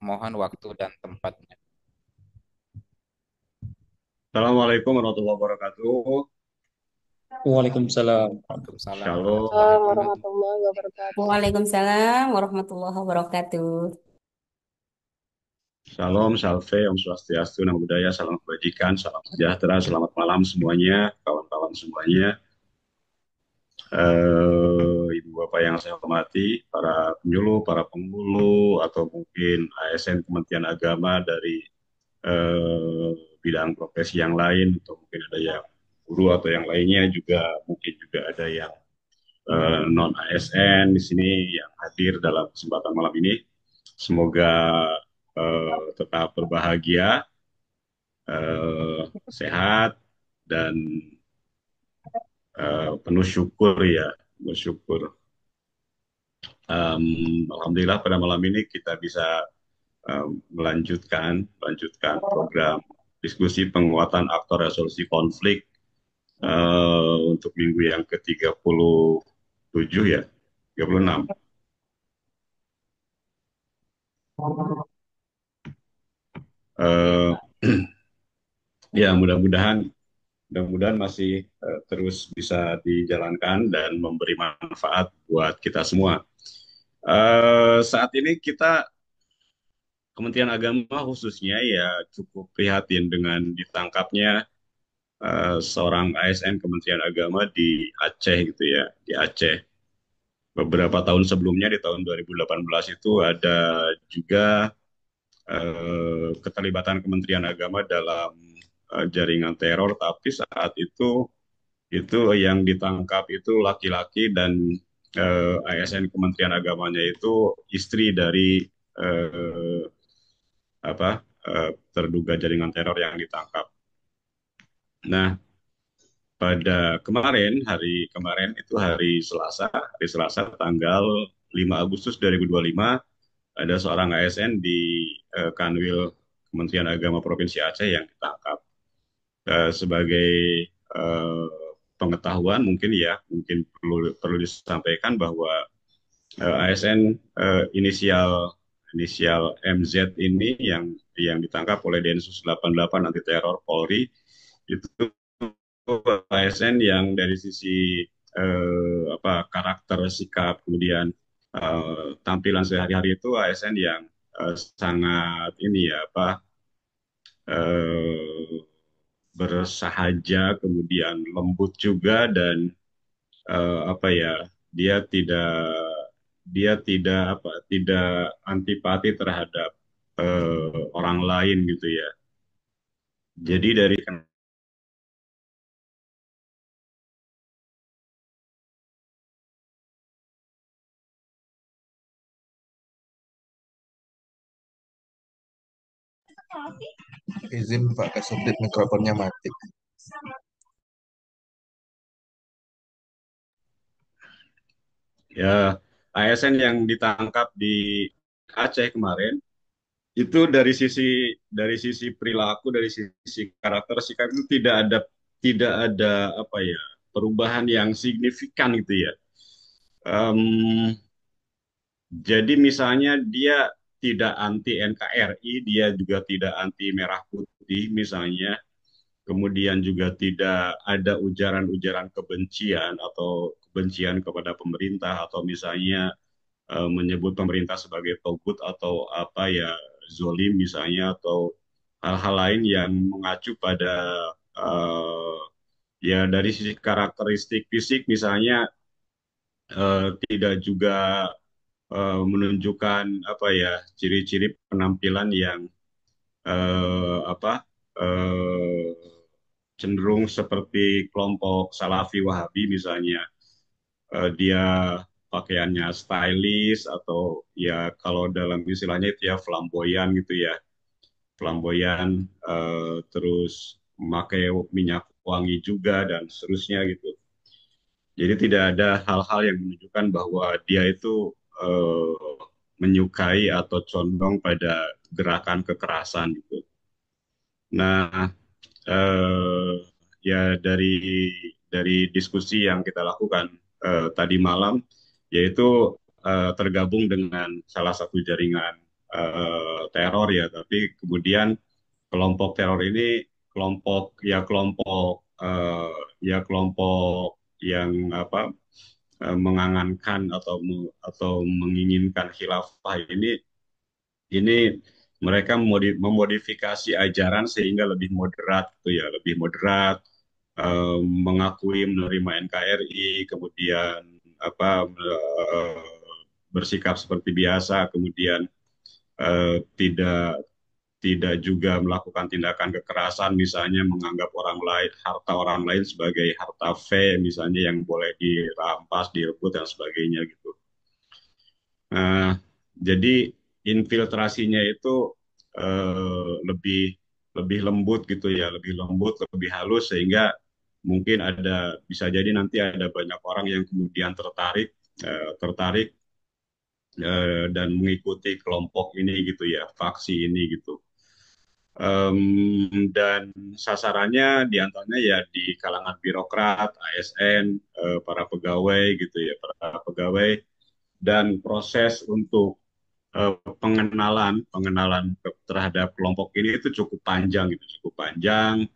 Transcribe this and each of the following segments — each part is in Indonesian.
Mohon waktu dan tempatnya. Assalamualaikum warahmatullahi wabarakatuh. Waalaikumsalam. Waalaikumsalam Shalom. warahmatullahi Waalaikumsalam wabarakatuh. warahmatullahi wabarakatuh. Waalaikumsalam warahmatullahi wabarakatuh. Shalom, salve, Om Swastiastu, Namo Buddhaya, salam kebajikan, salam sejahtera, selamat malam semuanya, kawan-kawan semuanya. Ibu Bapak yang saya hormati, para penyuluh, para penghulu, atau mungkin ASN Kementerian Agama dari eh, bidang profesi yang lain, atau mungkin ada yang guru atau yang lainnya juga, mungkin juga ada yang non ASN di sini yang hadir dalam kesempatan malam ini. Semoga tetap berbahagia, sehat, dan penuh syukur ya, bersyukur. Alhamdulillah pada malam ini kita bisa melanjutkan program diskusi penguatan aktor resolusi konflik untuk minggu yang ke-37 ya, 36. Eh, ya mudah-mudahan masih terus bisa dijalankan dan memberi manfaat buat kita semua. Saat ini kita Kementerian Agama khususnya ya cukup prihatin dengan ditangkapnya seorang ASN Kementerian Agama di Aceh gitu ya, di Aceh. Beberapa tahun sebelumnya di tahun 2018 itu ada juga keterlibatan Kementerian Agama dalam jaringan teror, tapi saat itu yang ditangkap itu laki-laki dan ASN Kementerian Agamanya itu istri dari eh, apa terduga jaringan teror yang ditangkap. Nah, pada hari kemarin itu hari Selasa tanggal 5 Agustus 2025 ada seorang ASN di Kanwil Kementerian Agama Provinsi Aceh yang ditangkap. Sebagai eh, pengetahuan mungkin perlu perlu disampaikan bahwa ASN inisial inisial MZ ini yang ditangkap oleh Densus 88 anti teror Polri itu ASN yang dari sisi karakter sikap kemudian tampilan sehari-hari itu ASN yang sangat ini ya eh, bersahaja, kemudian lembut juga dan apa ya, dia tidak tidak antipati terhadap orang lain gitu ya. Jadi dari Izin Pak Kasubdit mikrofonnya mati. ya ASN yang ditangkap di Aceh kemarin itu dari sisi perilaku, dari sisi karakter sikap itu tidak ada apa ya, perubahan yang signifikan gitu ya. Em, jadi misalnya dia tidak anti NKRI, dia juga tidak anti merah putih misalnya, kemudian juga tidak ada ujaran-ujaran kebencian atau kebencian kepada pemerintah atau misalnya menyebut pemerintah sebagai togut atau apa ya, zolim misalnya, atau hal-hal lain yang mengacu pada eh, ya dari sisi karakteristik fisik misalnya tidak juga menunjukkan apa ya, ciri-ciri penampilan yang apa eh, cenderung seperti kelompok Salafi Wahabi misalnya. Dia pakaiannya stylish atau ya kalau dalam istilahnya itu ya flamboyan gitu ya, flamboyan, terus memakai minyak wangi juga dan seterusnya gitu. Jadi tidak ada hal-hal yang menunjukkan bahwa dia itu eh, menyukai atau condong pada gerakan kekerasan gitu. Nah, eh, ya dari diskusi yang kita lakukan tadi malam, yaitu tergabung dengan salah satu jaringan teror ya, tapi kemudian kelompok teror ini kelompok yang apa mengangankan atau menginginkan khilafah ini mereka memodifikasi ajaran sehingga lebih moderat gitu ya, lebih moderat, mengakui menerima NKRI, kemudian bersikap seperti biasa, kemudian tidak tidak juga melakukan tindakan kekerasan, misalnya menganggap harta orang lain sebagai harta misalnya yang boleh dirampas, direbut dan sebagainya gitu. Nah, jadi infiltrasinya itu lebih lebih lembut gitu ya, lebih lembut, lebih halus sehingga mungkin bisa jadi nanti ada banyak orang yang kemudian tertarik dan mengikuti kelompok ini gitu ya, faksi ini gitu. Dan sasarannya diantaranya ya di kalangan birokrat, ASN, para pegawai gitu ya, para pegawai, dan proses untuk pengenalan pengenalan terhadap kelompok ini itu cukup panjang gitu, cukup panjang,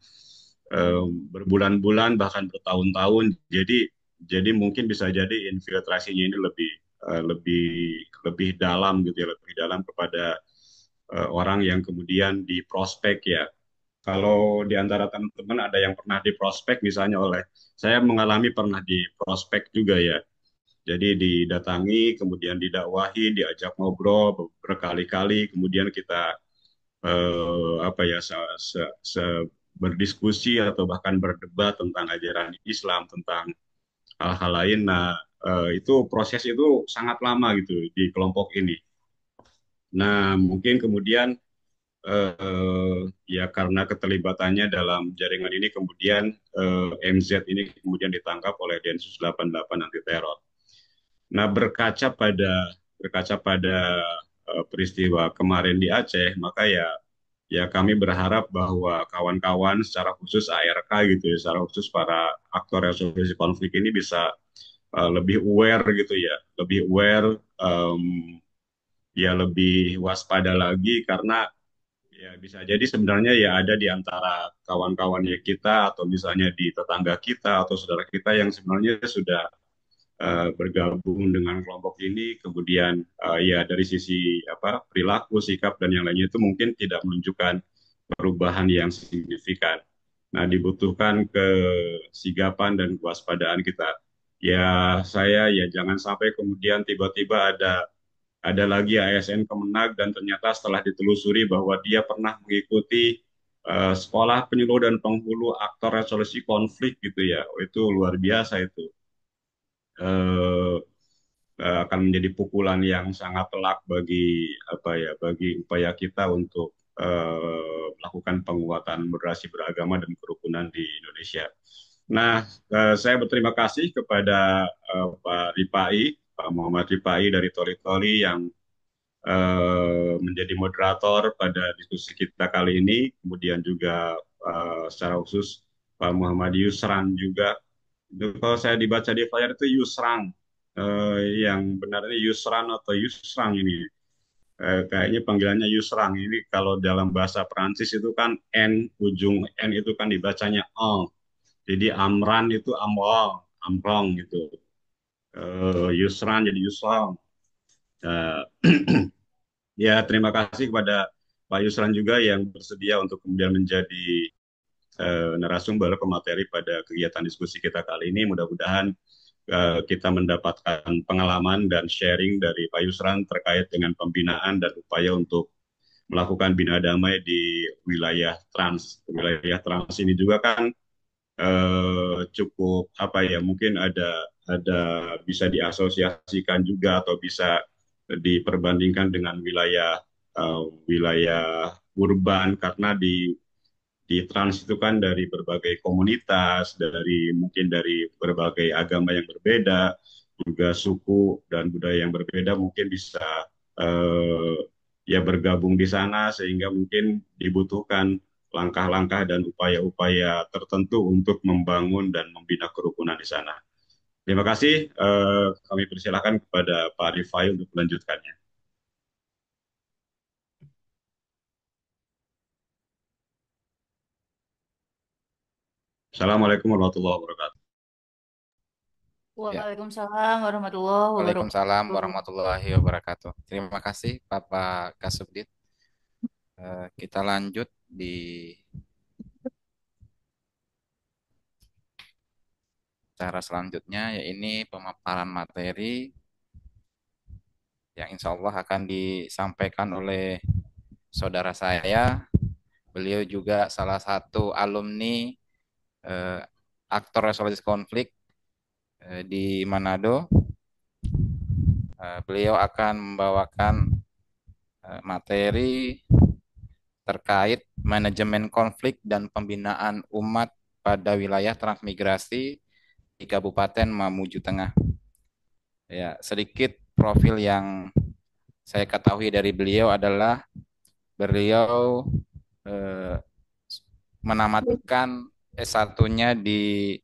berbulan-bulan bahkan bertahun-tahun. Jadi mungkin bisa jadi infiltrasinya ini lebih lebih dalam gitu ya, lebih dalam kepada orang yang kemudian di prospek ya. Kalau di antara teman-teman ada yang pernah di prospek misalnya saya mengalami pernah di prospek juga ya. Jadi didatangi, kemudian didakwahi, diajak ngobrol berkali-kali, kemudian kita berdiskusi atau bahkan berdebat tentang ajaran Islam, tentang hal-hal lain. Nah, itu proses itu sangat lama gitu di kelompok ini. Nah, mungkin kemudian ya karena keterlibatannya dalam jaringan ini kemudian MZ ini kemudian ditangkap oleh Densus 88 anti teror. Nah, berkaca pada peristiwa kemarin di Aceh, maka ya kami berharap bahwa kawan-kawan secara khusus ARK gitu ya, secara khusus para aktor resolusi konflik ini bisa lebih aware gitu ya, lebih aware, ya lebih waspada lagi karena ya bisa jadi sebenarnya ya ada di antara kawan-kawannya kita atau misalnya di tetangga kita atau saudara kita yang sebenarnya sudah bergabung dengan kelompok ini, kemudian ya dari sisi perilaku, sikap dan yang lainnya itu mungkin tidak menunjukkan perubahan yang signifikan. Nah, dibutuhkan kesigapan dan kewaspadaan kita. Ya, saya ya jangan sampai kemudian tiba-tiba ada lagi ASN Kemenag dan ternyata setelah ditelusuri bahwa dia pernah mengikuti sekolah penyuluh dan penghulu aktor resolusi konflik gitu ya. Oh, itu luar biasa itu. Eh, akan menjadi pukulan yang sangat telak bagi upaya kita untuk melakukan penguatan moderasi beragama dan kerukunan di Indonesia. Nah, saya berterima kasih kepada Pak Muhammad Ripai dari Tori Tori yang menjadi moderator pada diskusi kita kali ini, kemudian juga secara khusus Pak Muhammad Yusran juga. Itu kalau saya dibaca di flyer itu Yusran, yang benarnya Yusran atau Yusrang ini. Kayaknya panggilannya Yusrang ini kalau dalam bahasa Perancis itu kan ujung N itu kan dibacanya ong. Jadi Amran itu Amrong, Amrong gitu. Yusran jadi Yusrang. Uh, Ya, terima kasih kepada Pak Yusran juga yang bersedia untuk kemudian menjadi narasumber pemateri pada kegiatan diskusi kita kali ini. Mudah-mudahan kita mendapatkan pengalaman dan sharing dari Pak Yusran terkait dengan pembinaan dan upaya untuk melakukan bina damai di wilayah trans. Wilayah trans ini juga kan cukup mungkin ada bisa diasosiasikan juga atau bisa diperbandingkan dengan wilayah urban karena di trans itu kan dari berbagai komunitas, mungkin dari berbagai agama yang berbeda, juga suku dan budaya yang berbeda mungkin bisa eh, ya bergabung di sana sehingga mungkin dibutuhkan langkah-langkah dan upaya-upaya tertentu untuk membangun dan membina kerukunan di sana. Terima kasih. Kami persilakan kepada Pak Rifai untuk melanjutkannya. Assalamualaikum warahmatullahi wabarakatuh. Ya, Waalaikumsalam warahmatullahi Waalaikumsalam wabarakatuh. warahmatullahi wabarakatuh. Terima kasih Bapak Kasubdit. Kita lanjut di cara selanjutnya, yaitu pemaparan materi yang insya Allah akan disampaikan oleh saudara saya. Beliau juga salah satu alumni eh, aktor resolusi konflik di Manado. Beliau akan membawakan materi terkait manajemen konflik dan pembinaan umat pada wilayah transmigrasi di Kabupaten Mamuju Tengah. Ya, sedikit profil yang saya ketahui dari beliau adalah beliau eh, menamatkan S1-nya di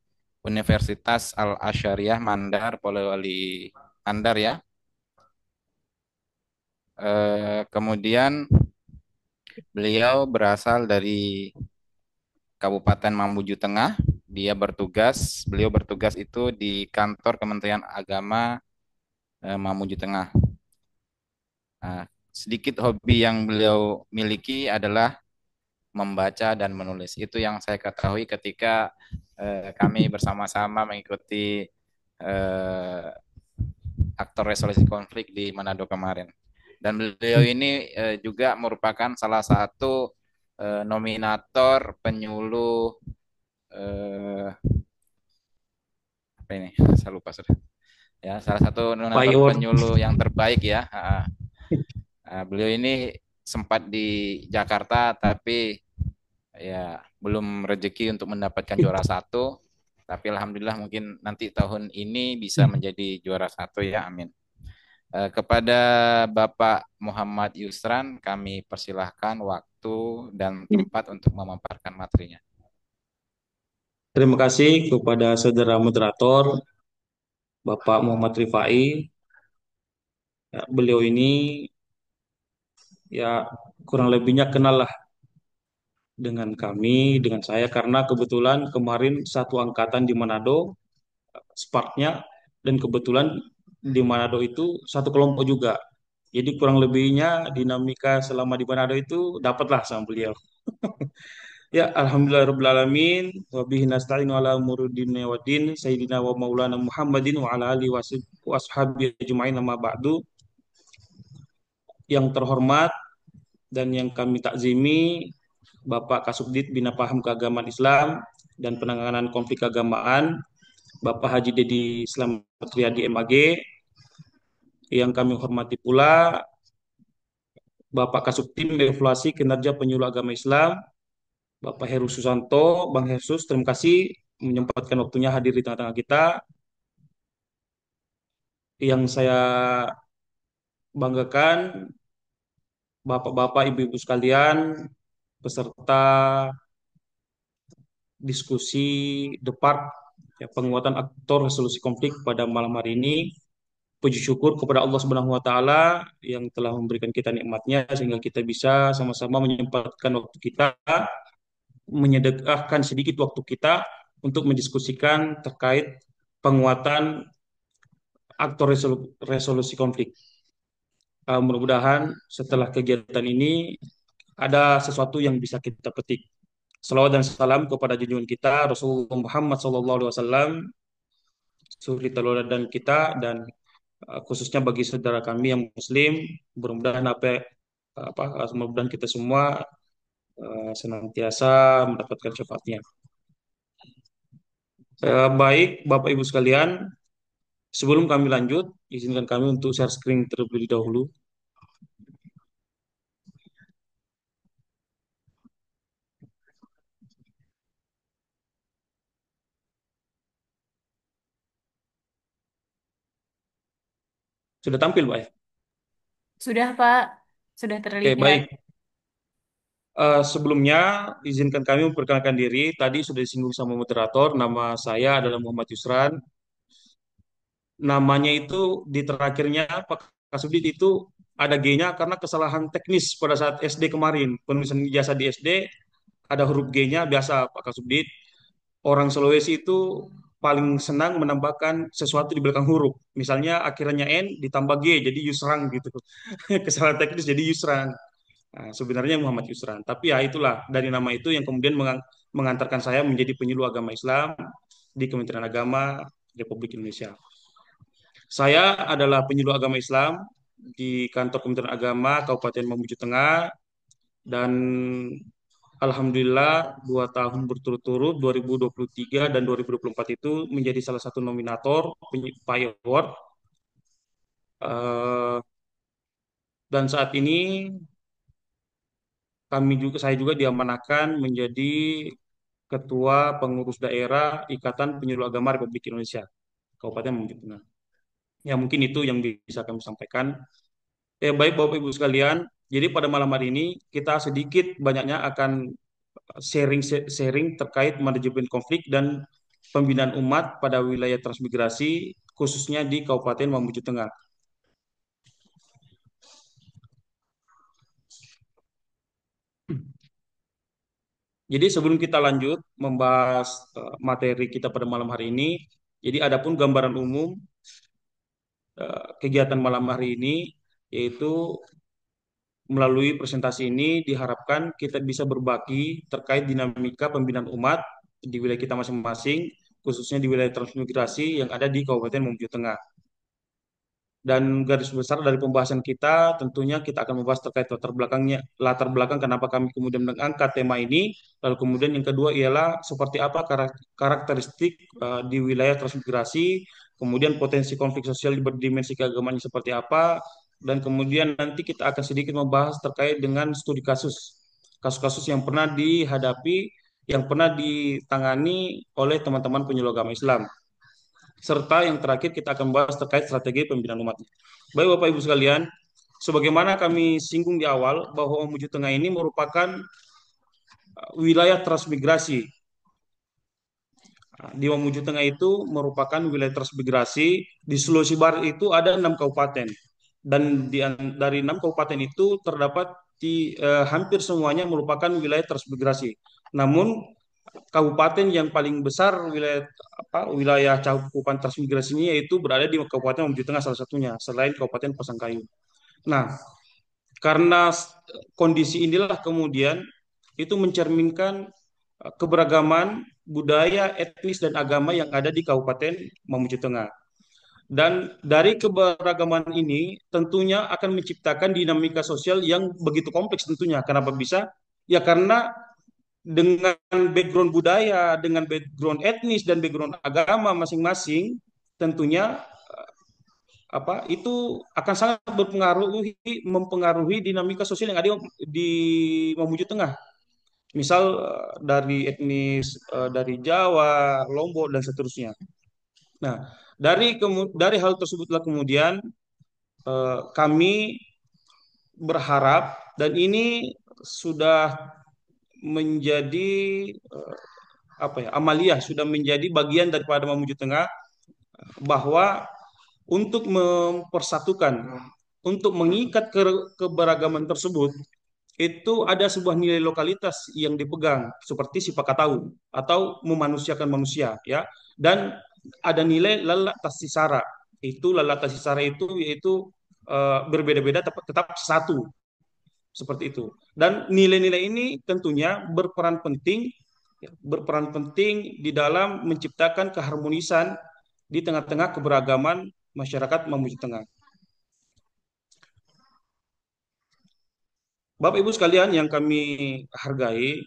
Universitas Al-Asyariah Mandar, Polewali Mandar ya. Kemudian beliau berasal dari Kabupaten Mamuju Tengah. Beliau bertugas itu di kantor Kementerian Agama Mamuju Tengah. Nah, sedikit hobi yang beliau miliki adalah membaca dan menulis. Itu yang saya ketahui ketika kami bersama-sama mengikuti aktor resolusi konflik di Manado kemarin. Dan beliau ini juga merupakan salah satu nominator penyuluh apa ini? Saya lupa sudah. Ya, salah satu nominator Payor. penyuluh yang terbaik ya. Beliau ini sempat di Jakarta tapi ya belum rezeki untuk mendapatkan juara satu. Tapi alhamdulillah mungkin nanti tahun ini bisa menjadi juara satu ya, amin. Kepada Bapak Muhammad Yusran, kami persilahkan waktu dan tempat untuk memaparkan materinya. Terima kasih kepada saudara moderator Bapak Muhammad Rifai. Ya, beliau ini ya kurang lebihnya kenal lah dengan kami, dengan saya karena kebetulan kemarin satu angkatan di Manado, Sparknya, dan kebetulan di Manado itu satu kelompok juga. Jadi kurang lebihnya dinamika selama di Manado itu dapatlah sama beliau. Ya, alhamdulillahirrahmanirrahim. Wa bihi nasta'inu ala umuri dinina wa din. Sayyidina wa maulana Muhammadin wa ala alihi wa ashabihi ajma'in amma ba'du. Yang terhormat dan yang kami takzimi Bapak Kasubdit Bina Paham Keagamaan Islam dan Penanganan Konflik Keagamaan, Bapak Haji Dedi Slamet Riyadi MAG. Yang kami hormati pula Bapak Kasubtim Evaluasi Kinerja Penyuluh Agama Islam, Bapak Heru Susanto. Bang Hersus, terima kasih menyempatkan waktunya hadir di tengah-tengah kita. Yang saya banggakan, Bapak-bapak, Ibu-ibu sekalian, peserta diskusi debat ya, penguatan aktor resolusi konflik pada malam hari ini. Puji syukur kepada Allah Subhanahu wa taala yang telah memberikan kita nikmatnya sehingga kita bisa sama-sama menyempatkan waktu kita, menyedekahkan sedikit waktu kita untuk mendiskusikan terkait penguatan aktor resolusi konflik. Mudah-mudahan setelah kegiatan ini ada sesuatu yang bisa kita petik. Salawat dan salam kepada junjungan kita Rasulullah Muhammad SAW, suri teladan kita, dan khususnya bagi saudara kami yang Muslim. Mudah-mudahan mudah-mudahan kita semua senantiasa mendapatkan syafaatnya. Baik, Bapak Ibu sekalian, sebelum kami lanjut, izinkan kami untuk share screen terlebih dahulu. Sudah tampil, Pak ya? Sudah, Pak. Sudah Oke, terlihat. baik. Sebelumnya, izinkan kami memperkenalkan diri. Tadi sudah disinggung sama moderator, nama saya adalah Muhammad Yusran. Namanya itu di terakhirnya Pak Kasubdit itu ada G-nya karena kesalahan teknis pada saat SD kemarin. Penulisan ijazah di SD ada huruf G-nya biasa Pak Kasubdit. orang Sulawesi itu paling senang menambahkan sesuatu di belakang huruf. Misalnya akhirannya N ditambah G jadi Yusran gitu. Kesalahan teknis jadi Yusran. Nah, sebenarnya Muhammad Yusran. Tapi ya itulah dari nama itu yang kemudian mengantarkan saya menjadi penyuluh agama Islam di Kementerian Agama Republik Indonesia. Saya adalah penyuluh agama Islam di kantor Kementerian Agama Kabupaten Mamuju Tengah dan Alhamdulillah 2 tahun berturut-turut 2023 dan 2024 itu menjadi salah satu nominator PAI Award. Eh, dan saat ini saya juga diamanahkan menjadi Ketua Pengurus Daerah Ikatan Penyuluh Agama Republik Indonesia Kabupaten Mamuju Tengah. Ya mungkin itu yang bisa kami sampaikan. Baik Bapak Ibu sekalian, jadi pada malam hari ini kita sedikit banyaknya akan sharing terkait manajemen konflik dan pembinaan umat pada wilayah transmigrasi khususnya di Kabupaten Mamuju Tengah. Jadi sebelum kita lanjut membahas materi kita pada malam hari ini, jadi adapun gambaran umum kegiatan malam hari ini yaitu melalui presentasi ini diharapkan kita bisa berbagi terkait dinamika pembinaan umat di wilayah kita masing-masing, khususnya di wilayah transmigrasi yang ada di Kabupaten Mamuju Tengah. Dan garis besar dari pembahasan kita tentunya kita akan membahas terkait latar belakang kenapa kami kemudian mengangkat tema ini. Lalu kemudian yang kedua ialah seperti apa karakteristik di wilayah transmigrasi, kemudian potensi konflik sosial berdimensi keagamaan seperti apa, dan kemudian nanti kita akan sedikit membahas terkait dengan studi kasus-kasus yang pernah dihadapi, yang pernah ditangani oleh teman-teman penyuluh agama Islam. Serta yang terakhir kita akan bahas terkait strategi pembinaan umat. Baik Bapak Ibu sekalian, sebagaimana kami singgung di awal bahwa Mamuju Tengah ini merupakan wilayah transmigrasi. Di Mamuju Tengah itu merupakan wilayah transmigrasi. Di Sulawesi Barat itu ada 6 kabupaten. Dan dari 6 kabupaten itu terdapat hampir semuanya merupakan wilayah transmigrasi. Namun kabupaten yang paling besar wilayah cakupan transmigrasinya yaitu berada di Kabupaten Mamuju Tengah salah satunya, selain Kabupaten Pasangkayu. Nah, karena kondisi inilah kemudian itu mencerminkan keberagaman budaya, etnis, dan agama yang ada di Kabupaten Mamuju Tengah. Dan dari keberagaman ini tentunya akan menciptakan dinamika sosial yang begitu kompleks tentunya. Kenapa bisa? Ya karena dengan background budaya, dengan background etnis dan background agama masing-masing, tentunya itu akan sangat mempengaruhi dinamika sosial yang ada di Mamuju Tengah. Misal dari etnis dari Jawa, Lombok dan seterusnya. Nah, dari hal tersebutlah kemudian kami berharap dan ini sudah menjadi amaliyah, sudah menjadi bagian daripada Mamuju Tengah bahwa untuk mempersatukan, untuk mengikat keberagaman tersebut itu ada sebuah nilai lokalitas yang dipegang seperti sipakatau atau memanusiakan manusia ya, dan ada nilai lalak tasisara. Itu lalak tasisara itu yaitu berbeda-beda tetap satu seperti itu. Dan nilai-nilai ini tentunya berperan penting di dalam menciptakan keharmonisan di tengah-tengah keberagaman masyarakat Mamuju Tengah. Bapak Ibu sekalian yang kami hargai,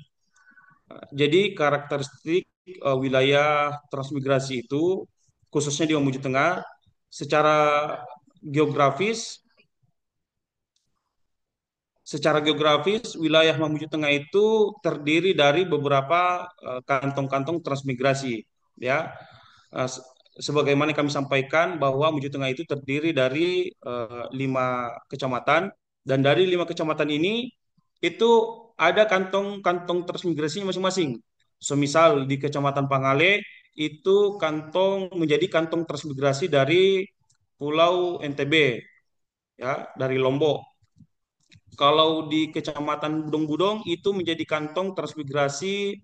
jadi karakteristik wilayah transmigrasi itu khususnya di Mamuju Tengah secara geografis wilayah Mamuju Tengah itu terdiri dari beberapa kantong-kantong transmigrasi ya. Sebagaimana kami sampaikan bahwa Mamuju Tengah itu terdiri dari 5 kecamatan, dan dari 5 kecamatan ini itu ada kantong-kantong transmigrasinya masing-masing. Semisal di Kecamatan Pangale itu menjadi kantong transmigrasi dari Pulau NTB ya, dari Lombok. Kalau di Kecamatan Budong-Budong itu menjadi kantong transmigrasi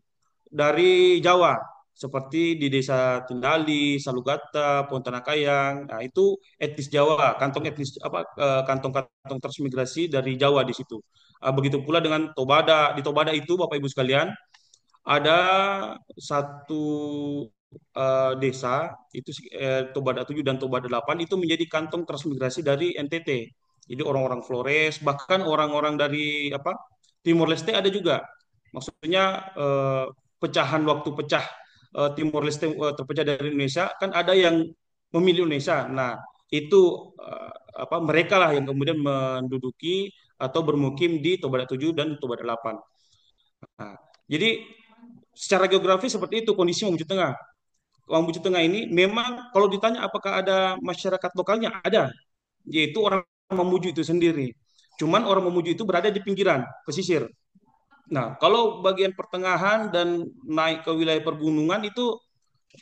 dari Jawa. seperti di Desa Tindali, Salugata, Pontanakayang. Nah, itu etnis Jawa, kantong etnis kantong-kantong transmigrasi dari Jawa di situ. Begitu pula dengan Tobada. Di Tobada itu Bapak Ibu sekalian ada satu desa itu Tobada 7 dan Tobada 8 itu menjadi kantong transmigrasi dari NTT. Jadi orang-orang Flores, bahkan orang-orang dari Timor Leste ada juga. Maksudnya pecahan waktu pecah Timor Leste terpecah dari Indonesia kan ada yang memilih Indonesia. Nah, itu mereka lah yang kemudian menduduki atau bermukim di Tobada 7 dan Tobada 8. Nah, jadi secara geografis seperti itu kondisi Mamuju Tengah. Mamuju Tengah ini memang kalau ditanya apakah ada masyarakat lokalnya, ada, yaitu orang Mamuju itu sendiri. Cuman orang Mamuju itu berada di pinggiran, pesisir. Nah, kalau bagian pertengahan dan naik ke wilayah pergunungan itu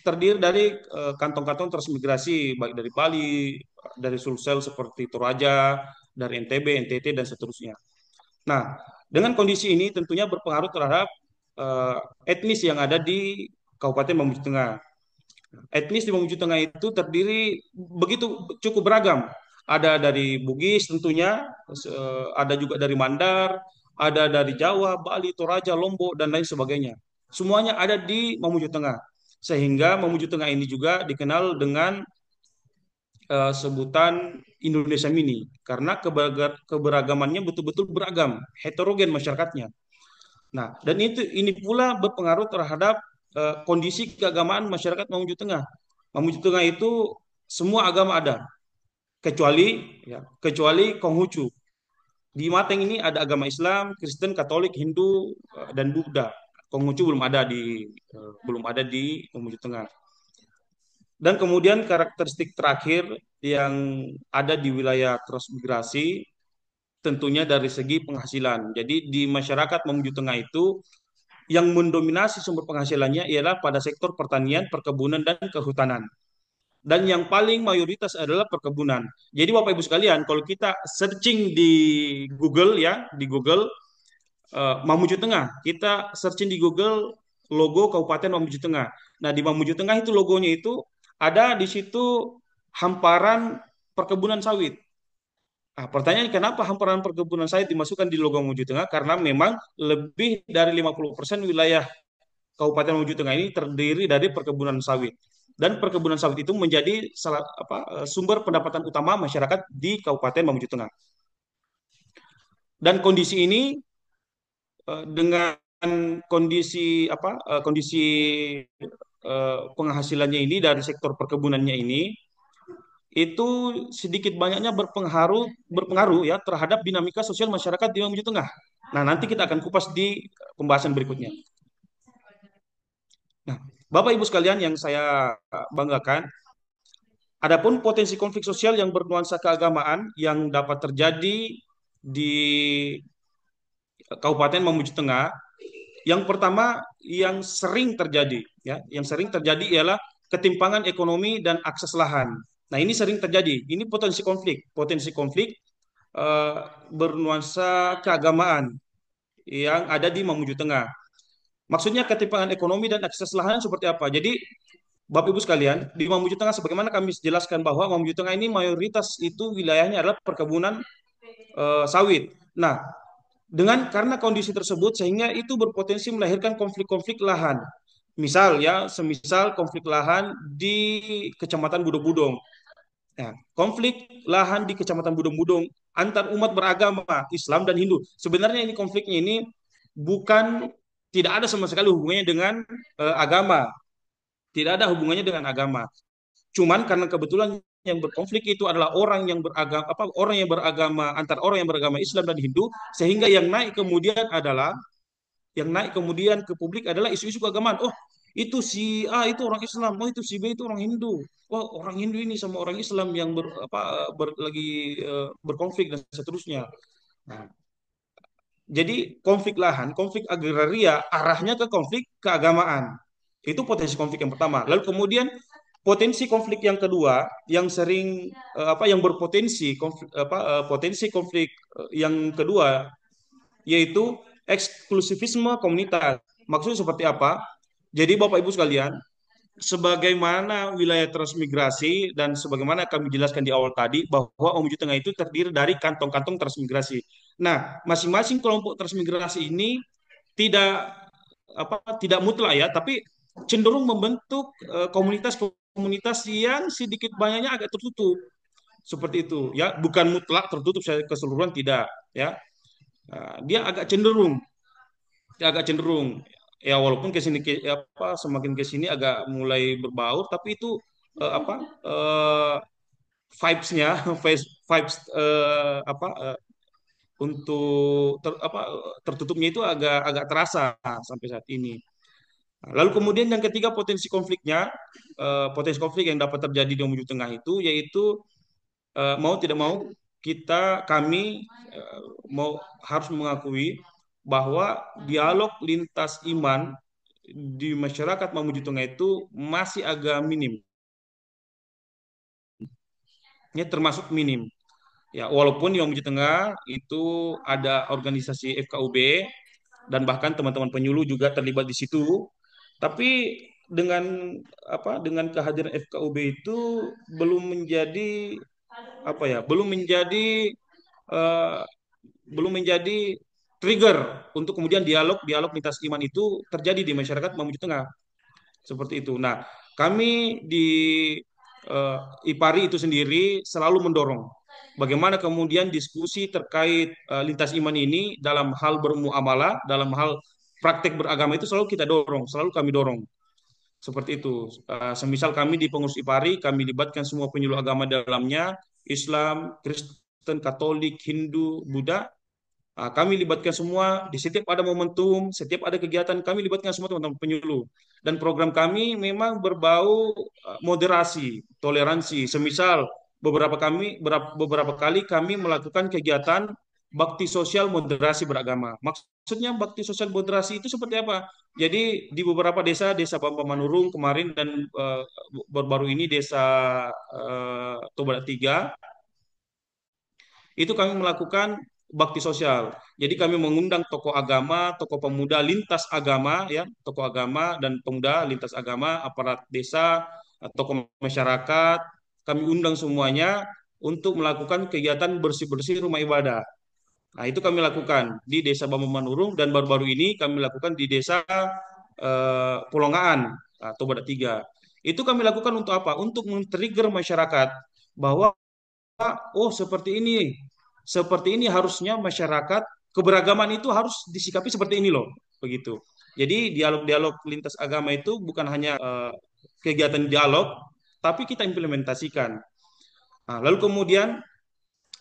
terdiri dari kantong-kantong transmigrasi, baik dari Bali, dari Sulsel seperti Toraja, dari NTB, NTT, dan seterusnya. Nah, dengan kondisi ini tentunya berpengaruh terhadap etnis yang ada di Kabupaten Mamuju Tengah. Etnis di Mamuju Tengah itu terdiri begitu cukup beragam. Ada dari Bugis tentunya, ada juga dari Mandar, ada dari Jawa, Bali, Toraja, Lombok, dan lain sebagainya. Semuanya ada di Mamuju Tengah. Sehingga Mamuju Tengah ini juga dikenal dengan sebutan Indonesia Mini. Karena keberagamannya betul-betul beragam, heterogen masyarakatnya. Nah, dan ini pula berpengaruh terhadap kondisi keagamaan masyarakat Mamuju Tengah. Mamuju Tengah itu semua agama ada, kecuali Konghucu. Di Mateng ini ada agama Islam, Kristen, Katolik, Hindu, dan Buddha. Konghucu belum ada di Mamuju Tengah. Dan kemudian karakteristik terakhir yang ada di wilayah transmigrasi tentunya dari segi penghasilan. Jadi di masyarakat Mamuju Tengah itu yang mendominasi sumber penghasilannya ialah pada sektor pertanian, perkebunan, dan kehutanan. Dan yang paling mayoritas adalah perkebunan. Jadi Bapak Ibu sekalian, kalau kita searching di Google Mamuju Tengah, kita searching di Google logo Kabupaten Mamuju Tengah. Nah, di Mamuju Tengah itu logonya itu ada di situ hamparan perkebunan sawit. Nah, pertanyaan kenapa hamparan perkebunan sawit dimasukkan di logo Mamuju Tengah? Karena memang lebih dari 50% wilayah Kabupaten Mamuju Tengah ini terdiri dari perkebunan sawit. Dan perkebunan sawit itu menjadi sumber pendapatan utama masyarakat di Kabupaten Mamuju Tengah. Dan kondisi ini dengan kondisi penghasilannya ini dari sektor perkebunannya ini itu sedikit banyaknya berpengaruh ya terhadap dinamika sosial masyarakat di Mamuju Tengah. Nah, nanti kita akan kupas di pembahasan berikutnya. Nah, Bapak Ibu sekalian yang saya banggakan, adapun potensi konflik sosial yang bernuansa keagamaan yang dapat terjadi di Kabupaten Mamuju Tengah, yang pertama yang sering terjadi ialah ketimpangan ekonomi dan akses lahan. Nah, ini sering terjadi. Ini potensi konflik bernuansa keagamaan yang ada di Mamuju Tengah. Maksudnya ketimpangan ekonomi dan akses lahan seperti apa? Jadi Bapak Ibu sekalian, di Mamuju Tengah sebagaimana kami jelaskan bahwa Mamuju Tengah ini mayoritas itu wilayahnya adalah perkebunan sawit. Nah, karena kondisi tersebut sehingga itu berpotensi melahirkan konflik-konflik lahan. Semisal konflik lahan di Kecamatan Budong-Budong. Nah, konflik lahan di Kecamatan Budong-Budong antar umat beragama Islam dan Hindu. Sebenarnya ini konfliknya ini tidak ada sama sekali hubungannya dengan agama. Tidak ada hubungannya dengan agama. Cuman karena kebetulan yang berkonflik itu adalah orang yang beragama antara orang yang beragama Islam dan Hindu, sehingga yang naik kemudian ke publik adalah isu-isu keagamaan. Oh, itu si A itu orang Islam, oh itu si B itu orang Hindu. Oh, orang Hindu ini sama orang Islam yang lagi berkonflik dan seterusnya. Nah, jadi konflik lahan, konflik agraria arahnya ke konflik keagamaan. Itu potensi konflik yang pertama. Lalu kemudian potensi konflik yang kedua yang sering yang berpotensi potensi konflik yang kedua yaitu eksklusivisme komunitas. Maksudnya seperti apa? Jadi Bapak Ibu sekalian, sebagaimana wilayah transmigrasi dan sebagaimana kami jelaskan di awal tadi bahwa Mamuju Tengah itu terdiri dari kantong-kantong transmigrasi. Nah, masing-masing kelompok transmigrasi ini tidak tidak mutlak ya, tapi cenderung membentuk komunitas-komunitas yang sedikit banyaknya agak tertutup seperti itu ya, bukan mutlak tertutup saya keseluruhan tidak ya. Nah, dia agak cenderung ya walaupun semakin ke sini agak mulai berbaur tapi itu eh, apa eh, vibes-nya vibes untuk tertutupnya itu agak agak terasa sampai saat ini. Nah, lalu kemudian yang ketiga potensi konflik yang dapat terjadi di Mamuju Tengah itu yaitu mau tidak mau kami mau harus mengakui bahwa dialog lintas iman di masyarakat Mamuju Tengah itu masih agak minim, ya termasuk minim. Ya, walaupun di Mamuju Tengah itu ada organisasi FKUB dan bahkan teman-teman penyuluh juga terlibat di situ, tapi dengan kehadiran FKUB itu belum menjadi belum menjadi eh, belum menjadi trigger untuk kemudian dialog lintas iman itu terjadi di masyarakat Mamuju Tengah seperti itu. Nah, kami di eh, IPARI itu sendiri selalu mendorong bagaimana kemudian diskusi terkait lintas iman ini dalam hal bermuamalah, dalam hal praktek beragama itu selalu kami dorong seperti itu. Semisal kami di pengurus IPARI, kami libatkan semua penyuluh agama dalamnya, Islam, Kristen, Katolik, Hindu, Buddha. Kami libatkan semua di setiap ada momentum, setiap ada kegiatan, kami libatkan semua teman-teman penyuluh. Dan program kami memang berbau moderasi, toleransi. Semisal beberapa kali kami melakukan kegiatan bakti sosial moderasi beragama. Maksudnya bakti sosial moderasi itu seperti apa? Jadi di beberapa desa, desa Bamba Manurung kemarin dan baru-baru ini desa Toba Tiga, itu kami melakukan bakti sosial. Jadi kami mengundang tokoh agama, tokoh pemuda lintas agama, ya, tokoh agama dan pemuda lintas agama, aparat desa, tokoh masyarakat. Kami undang semuanya untuk melakukan kegiatan bersih-bersih rumah ibadah. Nah, itu kami lakukan di Desa Bambu dan baru-baru ini kami lakukan di Desa Pulongaan atau Badak Tiga. Itu kami lakukan untuk apa? Untuk men-trigger masyarakat bahwa oh seperti ini harusnya masyarakat keberagaman itu harus disikapi seperti ini loh, begitu. Jadi dialog-dialog lintas agama itu bukan hanya kegiatan dialog, tapi kita implementasikan. Nah, lalu kemudian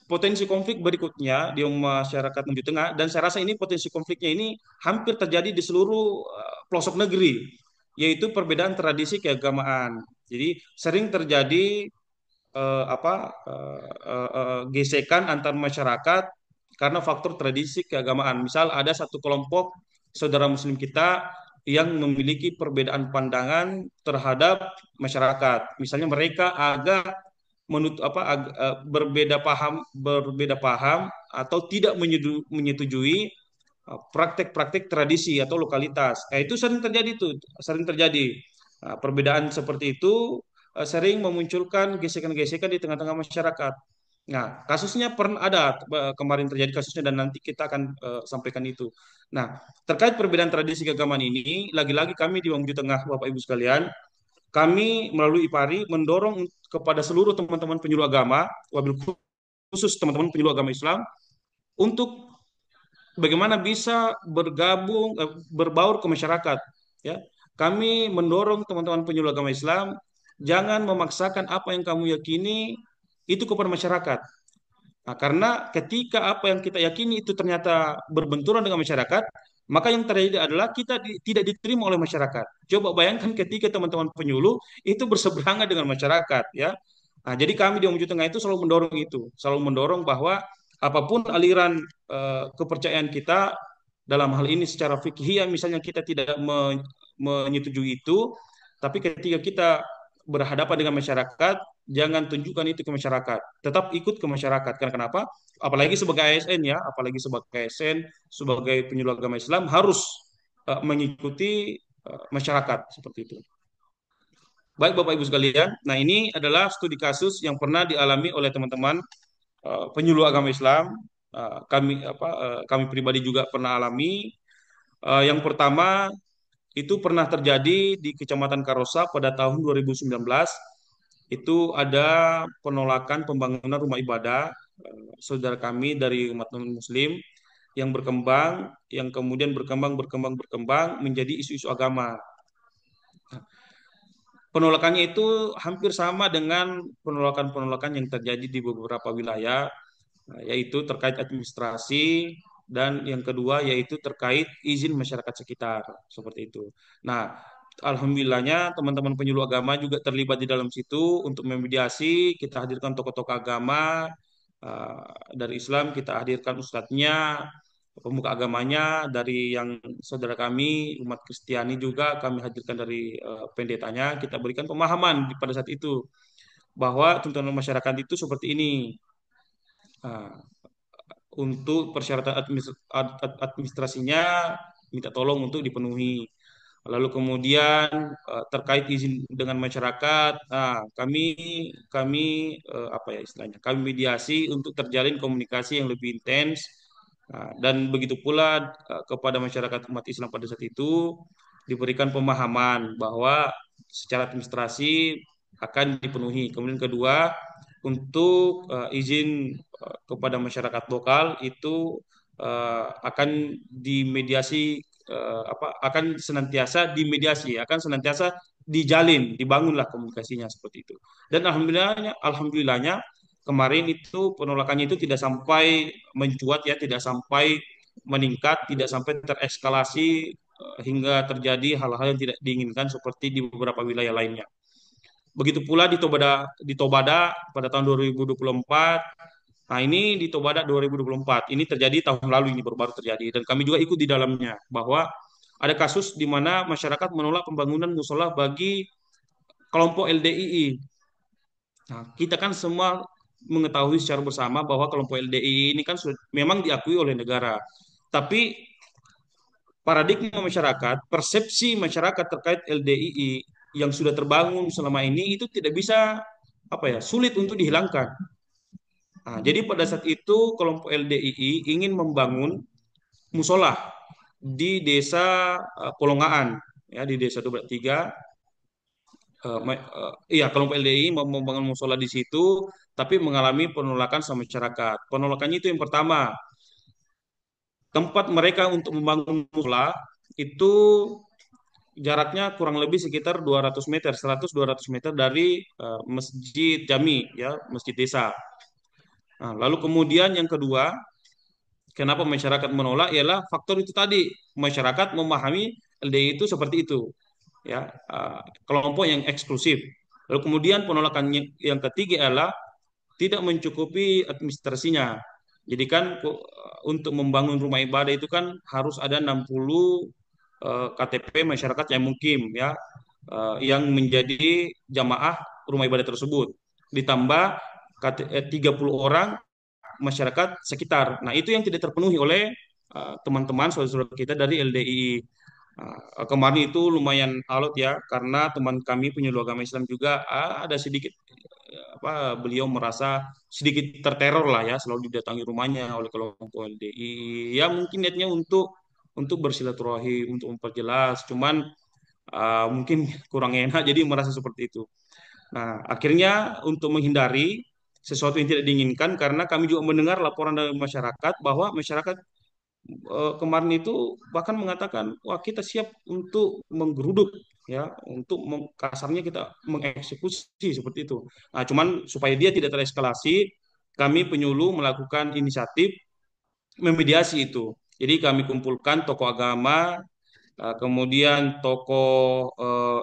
potensi konflik berikutnya di masyarakat Mamuju Tengah dan saya rasa ini potensi konfliknya ini hampir terjadi di seluruh pelosok negeri, yaitu perbedaan tradisi keagamaan. Jadi sering terjadi gesekan antar masyarakat karena faktor tradisi keagamaan. Misal ada satu kelompok saudara Muslim kita yang memiliki perbedaan pandangan terhadap masyarakat. Misalnya mereka agak berbeda paham atau tidak menyetujui praktek-praktek tradisi atau lokalitas. Itu sering terjadi. Nah, perbedaan seperti itu sering memunculkan gesekan-gesekan di tengah-tengah masyarakat. Nah, kasusnya pernah ada kemarin terjadi kasusnya dan nanti kita akan sampaikan itu. Nah, terkait perbedaan tradisi keagamaan ini, lagi-lagi kami di Mamuju Tengah, Bapak Ibu sekalian, kami melalui IPARI mendorong kepada seluruh teman-teman penyuluh agama, wabil khusus teman-teman penyuluh agama Islam, untuk bagaimana bisa berbaur ke masyarakat. Ya, kami mendorong teman-teman penyuluh agama Islam jangan memaksakan apa yang kamu yakini itu kepada masyarakat. Nah, karena ketika apa yang kita yakini itu ternyata berbenturan dengan masyarakat, maka yang terjadi adalah kita tidak diterima oleh masyarakat. Coba bayangkan ketika teman-teman penyuluh itu berseberangan dengan masyarakat, ya. Nah, jadi kami di Mamuju Tengah itu selalu mendorong bahwa apapun aliran kepercayaan kita dalam hal ini secara fikih, misalnya kita tidak menyetujui itu, tapi ketika kita berhadapan dengan masyarakat, jangan tunjukkan itu ke masyarakat. Tetap ikut ke masyarakat. Karena kenapa? Apalagi sebagai ASN ya, apalagi sebagai ASN, sebagai penyuluh agama Islam harus mengikuti masyarakat seperti itu. Baik Bapak Ibu sekalian, nah ini adalah studi kasus yang pernah dialami oleh teman-teman penyuluh agama Islam. Kami pribadi juga pernah alami. Yang pertama itu pernah terjadi di Kecamatan Karosa pada tahun 2019. Itu ada penolakan pembangunan rumah ibadah saudara kami dari umat non-Muslim yang berkembang, yang kemudian berkembang menjadi isu-isu agama. Penolakannya itu hampir sama dengan penolakan-penolakan yang terjadi di beberapa wilayah, yaitu terkait administrasi dan yang kedua yaitu terkait izin masyarakat sekitar seperti itu. Nah, alhamdulillahnya teman-teman penyuluh agama juga terlibat di dalam situ untuk memediasi. Kita hadirkan tokoh-tokoh agama dari Islam, kita hadirkan ustadznya, pemuka agamanya, dari yang saudara kami umat Kristiani juga kami hadirkan dari pendetanya. Kita berikan pemahaman pada saat itu bahwa tuntutan masyarakat itu seperti ini. Nah, untuk persyaratan administrasinya minta tolong untuk dipenuhi. Lalu kemudian terkait izin dengan masyarakat, nah, kami apa ya istilahnya, kami mediasi untuk terjalin komunikasi yang lebih intens. Nah, dan begitu pula kepada masyarakat umat Islam pada saat itu diberikan pemahaman bahwa secara administrasi akan dipenuhi. Kemudian kedua, untuk izin kepada masyarakat lokal itu akan dimediasi akan senantiasa dimediasi, akan senantiasa dijalin, dibangunlah komunikasinya seperti itu. Dan alhamdulillahnya kemarin itu penolakannya itu tidak sampai mencuat ya, tidak sampai meningkat, tidak sampai tereskalasi hingga terjadi hal-hal yang tidak diinginkan seperti di beberapa wilayah lainnya. Begitu pula di Tobada pada tahun 2024. Nah, ini di Tobada 2024. Ini terjadi tahun lalu, ini baru-baru terjadi. Dan kami juga ikut di dalamnya bahwa ada kasus di mana masyarakat menolak pembangunan musola bagi kelompok LDII. Nah, kita kan semua mengetahui secara bersama bahwa kelompok LDII ini kan memang diakui oleh negara. Tapi paradigma masyarakat, persepsi masyarakat terkait LDII yang sudah terbangun selama ini itu tidak bisa sulit untuk dihilangkan. Nah, jadi pada saat itu kelompok LDII ingin membangun musola di desa Polongaan, ya di desa Dobrak 3. Iya, kelompok LDII mau membangun musola di situ, tapi mengalami penolakan sama masyarakat. Penolakannya itu yang pertama, tempat mereka untuk membangun musola itu jaraknya kurang lebih sekitar 200 meter, 100-200 meter dari Masjid Jami, ya, masjid desa. Nah, lalu kemudian yang kedua, kenapa masyarakat menolak ialah faktor itu tadi, masyarakat memahami LDI itu seperti itu, ya, kelompok yang eksklusif. Lalu kemudian penolakan yang ketiga adalah tidak mencukupi administrasinya. Jadi kan untuk membangun rumah ibadah itu kan harus ada 60 KTP masyarakat yang mungkin ya yang menjadi jamaah rumah ibadah tersebut. Ditambah 30 orang masyarakat sekitar. Nah, itu yang tidak terpenuhi oleh teman-teman saudara-saudara kita dari LDII. Kemarin itu lumayan alot ya, karena teman kami penyuluh agama Islam juga ada sedikit beliau merasa sedikit terteror lah ya, selalu didatangi rumahnya oleh kelompok LDI. Ya mungkin niatnya untuk bersilaturahim, untuk memperjelas, cuman mungkin kurang enak jadi merasa seperti itu. Nah, akhirnya untuk menghindari sesuatu yang tidak diinginkan, karena kami juga mendengar laporan dari masyarakat bahwa masyarakat kemarin itu bahkan mengatakan, wah kita siap untuk menggeruduk, ya, untuk kasarnya kita mengeksekusi seperti itu. Nah, cuman supaya dia tidak tereskalasi, kami penyuluh melakukan inisiatif memediasi itu. Jadi kami kumpulkan tokoh agama, kemudian tokoh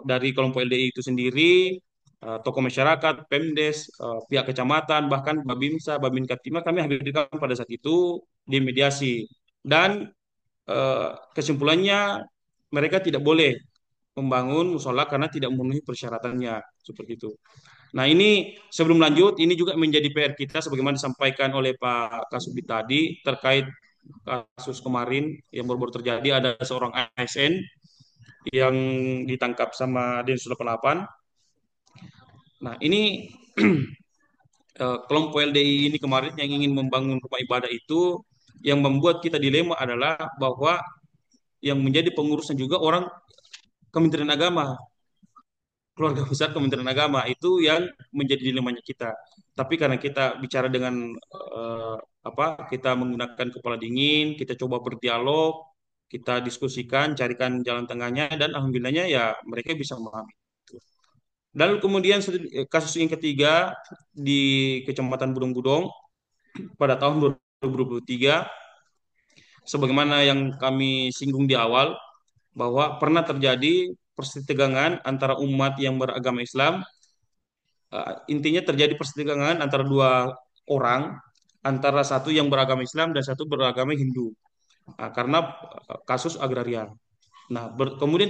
dari kelompok LDI itu sendiri, tokoh masyarakat, Pemdes, pihak kecamatan, bahkan Babinsa, Babin Kaptimah kami hadirkan pada saat itu di mediasi. Dan kesimpulannya mereka tidak boleh membangun musola karena tidak memenuhi persyaratannya seperti itu. Nah, ini sebelum lanjut, ini juga menjadi PR kita sebagaimana disampaikan oleh Pak Kasubdit tadi terkait kasus kemarin yang baru-baru terjadi. Ada seorang ASN yang ditangkap sama Densus 88. Nah, ini kelompok LDI ini kemarin yang ingin membangun rumah ibadah itu, yang membuat kita dilema adalah bahwa yang menjadi pengurusnya juga orang Kementerian Agama, keluarga besar Kementerian Agama itu yang menjadi dilemanya kita. Tapi karena kita bicara dengan kita menggunakan kepala dingin, kita coba berdialog, kita diskusikan, carikan jalan tengahnya, dan alhamdulillahnya ya mereka bisa memahami. Dan kemudian kasus yang ketiga di Kecamatan Budong-Budong pada tahun 2023, sebagaimana yang kami singgung di awal, bahwa pernah terjadi persetegangan antara umat yang beragama Islam. Intinya terjadi persetegangan antara dua orang, antara satu yang beragama Islam dan satu beragama Hindu. Karena kasus agraria. Nah, kemudian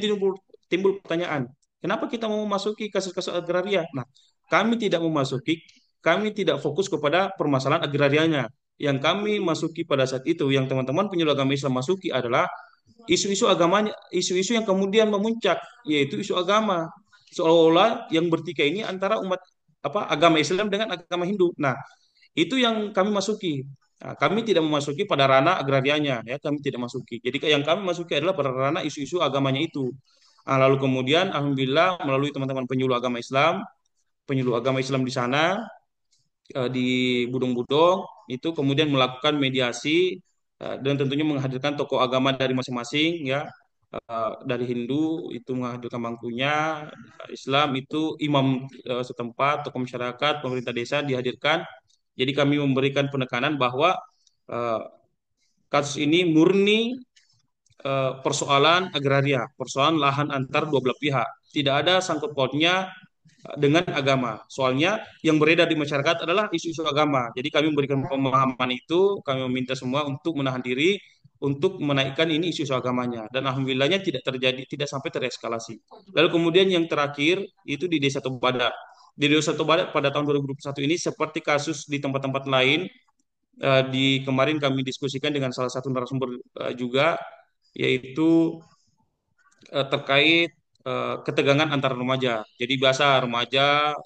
timbul pertanyaan, kenapa kita mau memasuki kasus-kasus agraria? Nah, kami tidak memasuki, kami tidak fokus kepada permasalahan agrarianya. Yang kami masuki pada saat itu, yang teman-teman penyuluh agama Islam masuki adalah isu-isu agamanya, isu-isu yang kemudian memuncak, yaitu isu agama. Seolah-olah yang bertikai ini antara umat agama Islam dengan agama Hindu. Nah, itu yang kami masuki. Nah, kami tidak memasuki pada ranah agrarianya, ya kami tidak masuki. Jadi yang kami masuki adalah pada ranah isu-isu agamanya itu. Nah, lalu kemudian, alhamdulillah melalui teman-teman penyuluh agama Islam di sana, di Budong-Budong itu kemudian melakukan mediasi, dan tentunya menghadirkan tokoh agama dari masing-masing, ya. Dari Hindu itu menghadirkan bangkunya, Islam itu imam setempat, tokoh masyarakat, pemerintah desa dihadirkan. Jadi kami memberikan penekanan bahwa eh, kasus ini murni persoalan agraria, persoalan lahan antar dua belah pihak. Tidak ada sangkut pautnya dengan agama. Soalnya yang beredar di masyarakat adalah isu-isu agama. Jadi kami memberikan pemahaman itu, kami meminta semua untuk menahan diri untuk menaikkan ini isu-isu agamanya. Dan alhamdulillahnya tidak terjadi, tidak sampai tereskalasi. Lalu kemudian yang terakhir itu di Desa Tobadak. Di Desa Tobadak pada tahun 2021 ini seperti kasus di tempat-tempat lain, di kemarin kami diskusikan dengan salah satu narasumber juga, yaitu terkait ketegangan antar remaja. Jadi biasa remaja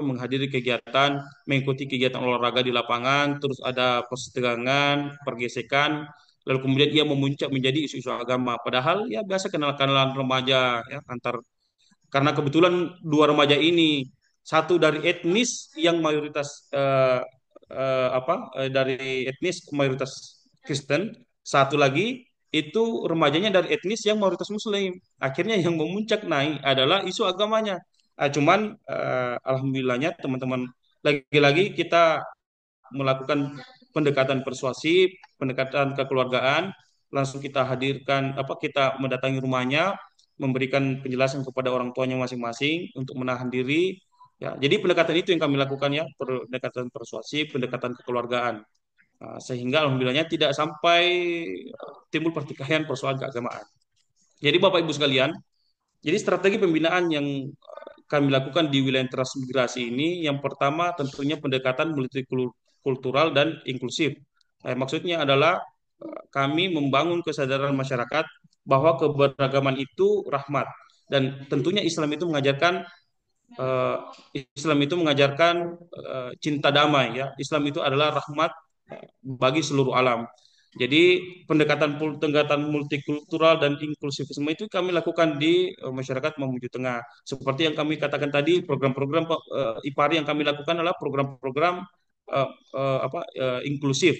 menghadiri kegiatan, mengikuti kegiatan olahraga di lapangan, terus ada persetegangan, pergesekan, lalu kemudian ia memuncak menjadi isu-isu agama. Padahal ya biasa kenal-kenalan remaja, ya antar, karena kebetulan dua remaja ini satu dari etnis yang mayoritas dari etnis mayoritas Kristen, satu lagi itu remajanya dari etnis yang mayoritas Muslim. Akhirnya yang memuncak naik adalah isu agamanya. Cuman alhamdulillahnya teman-teman, lagi-lagi kita melakukan pendekatan persuasif, pendekatan kekeluargaan, langsung kita hadirkan kita mendatangi rumahnya, memberikan penjelasan kepada orang tuanya masing-masing untuk menahan diri. Ya, jadi pendekatan itu yang kami lakukan, ya, pendekatan persuasif, pendekatan kekeluargaan. Sehingga alhamdulillahnya tidak sampai timbul pertikaian persoalan keagamaan. Jadi Bapak Ibu sekalian, jadi strategi pembinaan yang kami lakukan di wilayah transmigrasi ini, yang pertama tentunya pendekatan multikultural dan inklusif. Maksudnya adalah kami membangun kesadaran masyarakat bahwa keberagaman itu rahmat, dan tentunya eh, Islam itu mengajarkan cinta damai, ya. Islam itu adalah rahmat bagi seluruh alam. Jadi pendekatan multikultural dan inklusifisme itu kami lakukan di masyarakat Mamuju Tengah. Seperti yang kami katakan tadi, program-program IPARI yang kami lakukan adalah program-program inklusif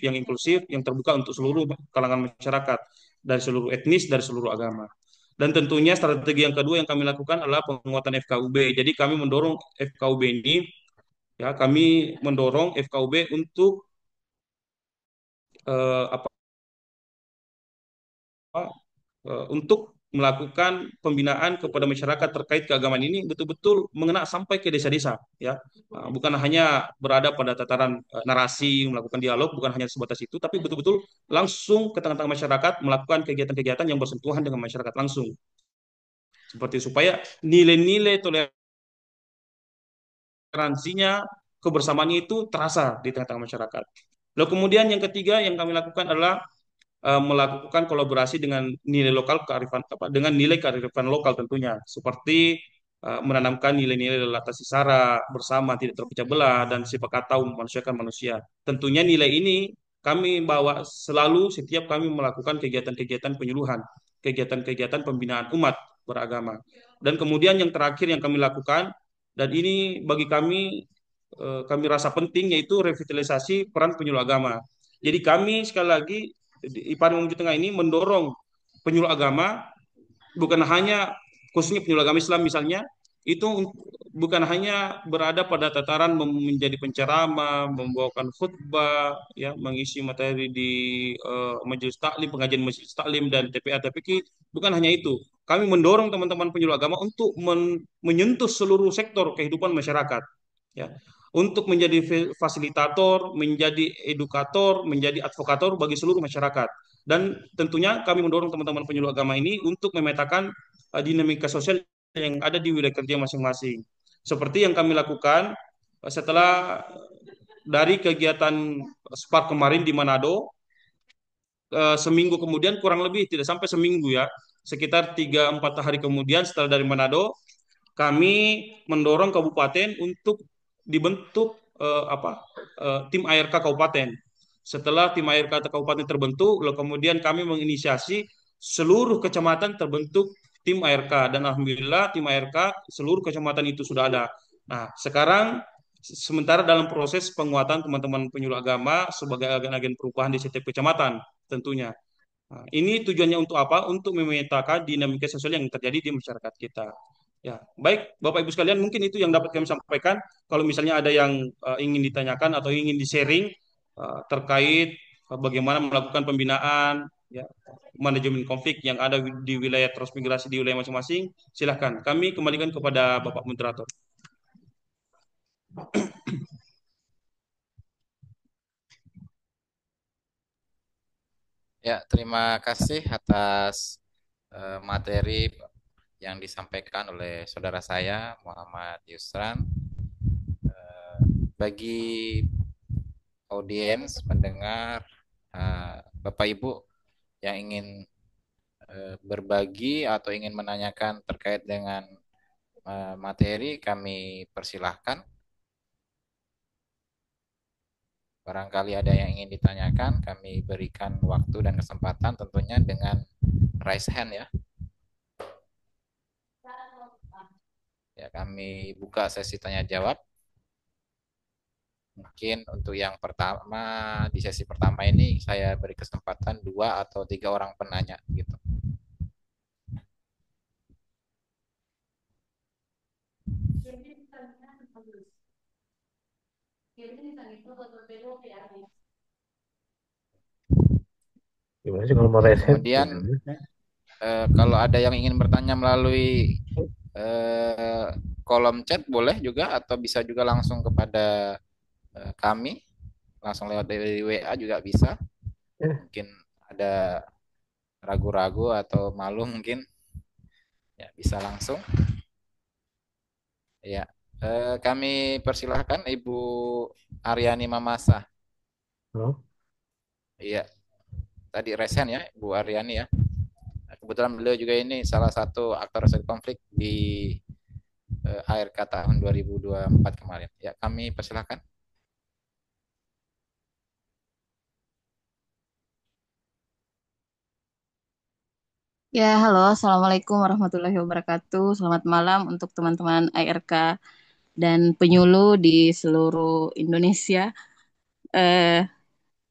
yang terbuka untuk seluruh kalangan masyarakat, dari seluruh etnis, dari seluruh agama. Dan tentunya strategi yang kedua yang kami lakukan adalah penguatan FKUB. Jadi kami mendorong FKUB ini, ya, kami mendorong FKUB untuk eh, apa untuk melakukan pembinaan kepada masyarakat terkait keagamaan ini betul-betul mengena sampai ke desa-desa, ya. Bukan hanya berada pada tataran narasi, melakukan dialog, bukan hanya sebatas itu, tapi betul-betul langsung ke tengah-tengah masyarakat, melakukan kegiatan-kegiatan yang bersentuhan dengan masyarakat langsung, seperti supaya nilai-nilai toleransinya, kebersamaannya itu terasa di tengah-tengah masyarakat. Lalu kemudian yang ketiga yang kami lakukan adalah melakukan kolaborasi dengan nilai lokal kearifan apa dengan nilai kearifan lokal tentunya seperti menanamkan nilai-nilai relatasi sara bersama tidak terpecah belah dan sifat kata memanusiakan manusia. Tentunya nilai ini kami bawa selalu setiap kami melakukan kegiatan-kegiatan penyuluhan, kegiatan-kegiatan pembinaan umat beragama. Dan kemudian yang terakhir yang kami lakukan dan ini bagi kami rasa penting yaitu revitalisasi peran penyuluh agama. Jadi kami sekali lagi di Partai Maju Tengah ini mendorong penyuluh agama bukan hanya khususnya penyuluh agama Islam misalnya itu bukan hanya berada pada tataran menjadi penceramah, membawakan khutbah, ya, mengisi materi di majelis taklim, pengajian majelis taklim dan TPA TPQ, bukan hanya itu. Kami mendorong teman-teman penyuluh agama untuk menyentuh seluruh sektor kehidupan masyarakat, ya, untuk menjadi fasilitator, menjadi edukator, menjadi advokator bagi seluruh masyarakat. Dan tentunya kami mendorong teman-teman penyuluh agama ini untuk memetakan dinamika sosial yang ada di wilayah kerja masing-masing. Seperti yang kami lakukan setelah dari kegiatan Spark kemarin di Manado, seminggu kemudian kurang lebih tidak sampai seminggu ya, sekitar 3-4 hari kemudian setelah dari Manado, kami mendorong kabupaten untuk dibentuk tim ARK kabupaten. Setelah tim ARK kabupaten terbentuk, lalu kemudian kami menginisiasi seluruh kecamatan terbentuk tim ARK dan alhamdulillah tim ARK seluruh kecamatan itu sudah ada. Nah, sekarang sementara dalam proses penguatan teman-teman penyuluh agama sebagai agen-agen perubahan di setiap kecamatan tentunya. Nah, ini tujuannya untuk apa? Untuk memetakan dinamika sosial yang terjadi di masyarakat kita. Ya, baik Bapak Ibu sekalian, mungkin itu yang dapat kami sampaikan. Kalau misalnya ada yang ingin ditanyakan atau ingin di-sharing terkait bagaimana melakukan pembinaan, ya, manajemen konflik yang ada di wilayah transmigrasi di wilayah masing-masing, silahkan. Kami kembalikan kepada Bapak Moderator. Ya, terima kasih atas materi yang disampaikan oleh saudara saya Muhammad Yusran. Bagi audiens, pendengar, Bapak Ibu yang ingin berbagi atau ingin menanyakan terkait dengan materi, kami persilahkan. Barangkali ada yang ingin ditanyakan, kami berikan waktu dan kesempatan tentunya dengan raise hand ya. Ya, kami buka sesi tanya jawab. Mungkin untuk yang pertama, di sesi pertama ini saya beri kesempatan 2 atau 3 orang penanya gitu. Gimana sih kalau mau raise hand? Kemudian kalau ada yang ingin bertanya melalui kolom chat boleh juga, atau bisa juga langsung kepada kami, langsung lewat dari WA juga bisa. Mungkin ada ragu-ragu atau malu mungkin, ya bisa langsung. Ya, kami persilahkan Ibu Aryani Mamasa. Iya, tadi resen ya Bu Aryani ya. Kebetulan beliau juga ini salah satu aktor resolusi konflik di ARK tahun 2024 kemarin. Ya, kami persilahkan. Ya, halo, Assalamualaikum warahmatullahi wabarakatuh. Selamat malam untuk teman-teman ARK dan penyuluh di seluruh Indonesia.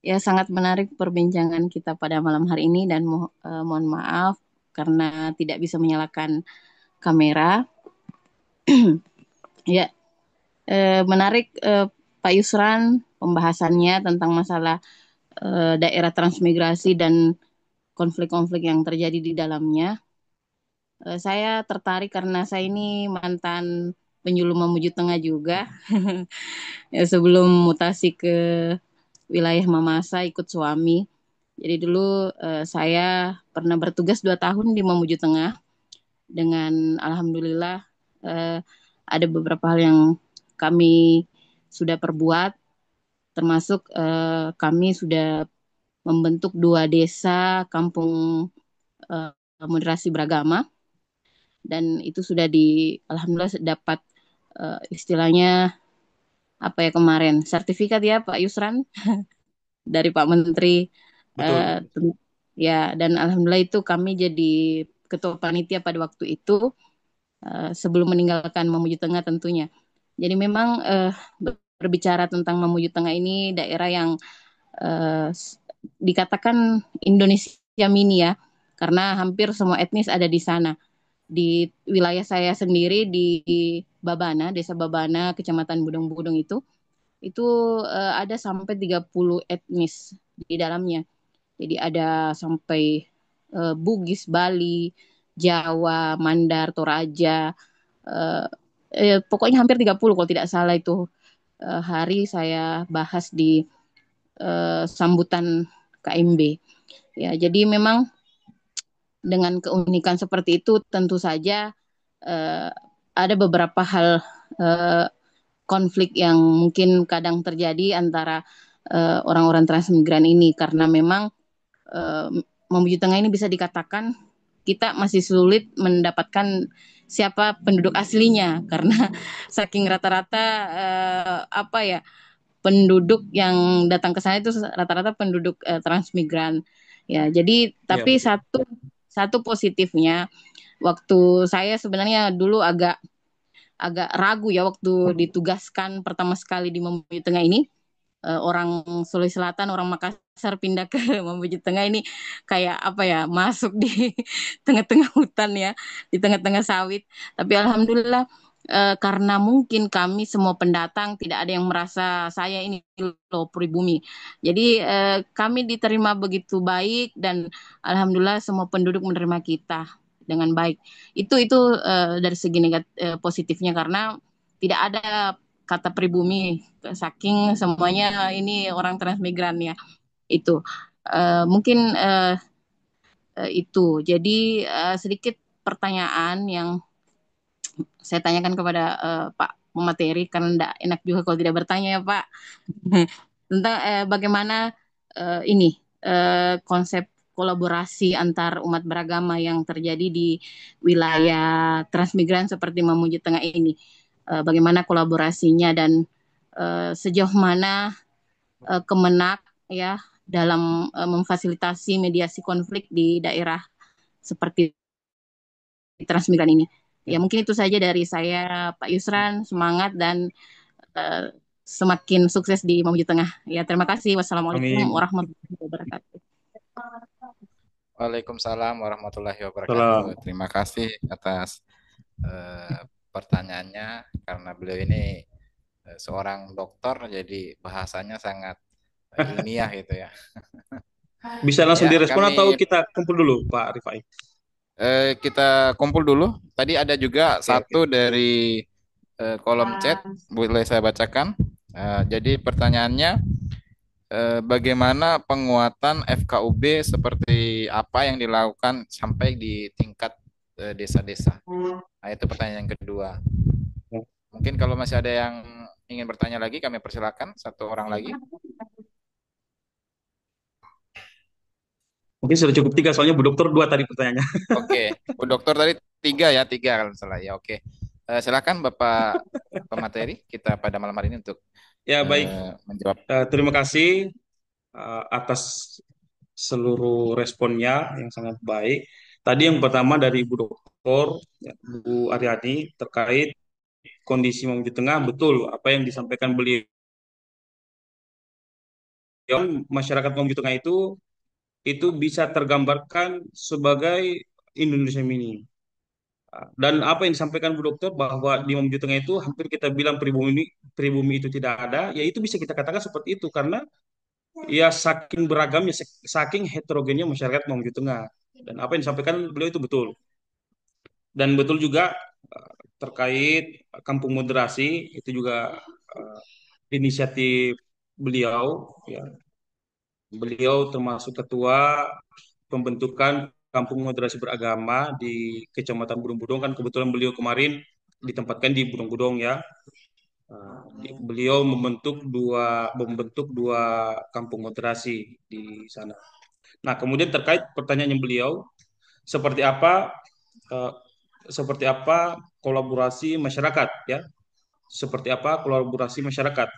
Ya, sangat menarik perbincangan kita pada malam hari ini dan mohon maaf karena tidak bisa menyalakan kamera. Ya, menarik Pak Yusran pembahasannya tentang masalah daerah transmigrasi dan konflik-konflik yang terjadi di dalamnya. Saya tertarik karena saya ini mantan penyuluh Mamuju Tengah juga. Ya, sebelum mutasi ke wilayah Mamasa ikut suami. Jadi dulu saya pernah bertugas 2 tahun di Mamuju Tengah. Dengan alhamdulillah ada beberapa hal yang kami sudah perbuat, termasuk kami sudah membentuk 2 desa kampung eh, moderasi beragama, dan itu sudah alhamdulillah dapat istilahnya apa ya kemarin sertifikat ya Pak Yusran dari Pak Menteri. Betul. Ya, dan alhamdulillah itu kami jadi ketua panitia pada waktu itu, sebelum meninggalkan Mamuju Tengah tentunya. Jadi memang berbicara tentang Mamuju Tengah ini daerah yang dikatakan Indonesia mini ya, karena hampir semua etnis ada di sana. Di wilayah saya sendiri di Babana, Desa Babana, Kecamatan Budong-Budong itu ada sampai 30 etnis di dalamnya. Jadi ada sampai Bugis, Bali, Jawa, Mandar, Toraja, eh, pokoknya hampir 30 kalau tidak salah itu hari saya bahas di sambutan KMB. Ya, jadi memang dengan keunikan seperti itu tentu saja ada beberapa hal eh, konflik yang mungkin kadang terjadi antara orang-orang transmigran ini, karena memang eh, Mamuju Tengah ini bisa dikatakan kita masih sulit mendapatkan siapa penduduk aslinya karena saking rata-rata apa ya penduduk yang datang ke sana itu rata-rata penduduk transmigran ya. Jadi Ya, tapi betul. satu satu positifnya, waktu saya sebenarnya dulu agak agak ragu ya waktu ditugaskan pertama sekali di Mamuju Tengah ini, orang Sulawesi Selatan, orang Makassar pindah ke Mamuju Tengah ini kayak apa ya, masuk di tengah-tengah hutan ya, di tengah-tengah sawit. Tapi alhamdulillah karena mungkin kami semua pendatang tidak ada yang merasa saya ini loh pribumi. Jadi kami diterima begitu baik dan alhamdulillah semua penduduk menerima kita dengan baik. Itu dari segi positifnya, karena tidak ada kata pribumi, saking semuanya ini orang transmigran ya. Itu mungkin itu jadi sedikit pertanyaan yang saya tanyakan kepada Pak pemateri, karena tidak enak juga kalau tidak bertanya ya Pak. Tentang bagaimana ini konsep kolaborasi antar umat beragama yang terjadi di wilayah transmigran seperti Mamuju Tengah ini. Bagaimana kolaborasinya dan sejauh mana Kemenak ya dalam memfasilitasi mediasi konflik di daerah seperti transmigran ini. Ya mungkin itu saja dari saya Pak Yusran, semangat dan eh, semakin sukses di Mamuju Tengah. Ya terima kasih. Wassalamualaikum Amin. warahmatullahi wabarakatuh. Waalaikumsalam warahmatullahi Salam. wabarakatuh. Terima kasih atas eh, pertanyaannya, karena beliau ini seorang dokter, jadi bahasanya sangat ilmiah gitu ya. Bisa langsung Ya, direspon atau kami kita kumpul dulu, Pak Rifai? kita kumpul dulu. Tadi ada juga Oke, oke. satu dari kolom chat, boleh saya bacakan. Jadi pertanyaannya, bagaimana penguatan FKUB, seperti apa yang dilakukan sampai di tingkat desa-desa? Nah, itu pertanyaan yang kedua. Mungkin kalau masih ada yang ingin bertanya lagi, kami persilakan satu orang lagi. Mungkin sudah cukup 3, soalnya Bu Dokter 2 tadi pertanyaannya. Oke, Bu Dokter tadi 3 ya, 3 kalau salah ya. Oke. Silakan Bapak pemateri kita pada malam hari ini untuk Ya, baik. menjawab. Terima kasih atas seluruh responnya yang sangat baik. Tadi yang pertama dari Ibu Dokter, ya, Bu Aryani, terkait kondisi Mamuju Tengah, betul apa yang disampaikan beliau. Masyarakat Mamuju Tengah itu bisa tergambarkan sebagai Indonesia mini. Dan apa yang disampaikan Bu Dokter bahwa di Mamuju Tengah itu hampir kita bilang pribumi itu tidak ada, ya itu bisa kita katakan seperti itu karena ya saking beragamnya, saking heterogennya masyarakat Mamuju Tengah. Dan apa yang disampaikan beliau itu betul. Dan betul juga terkait kampung moderasi itu juga inisiatif beliau, ya. Beliau termasuk ketua pembentukan kampung moderasi beragama di Kecamatan Budong-Budong, kan kebetulan beliau kemarin ditempatkan di Budong-Budong ya. Beliau membentuk dua kampung moderasi di sana. Nah, kemudian terkait pertanyaannya beliau, seperti apa eh, seperti apa kolaborasi masyarakat, ya? Seperti apa kolaborasi masyarakat?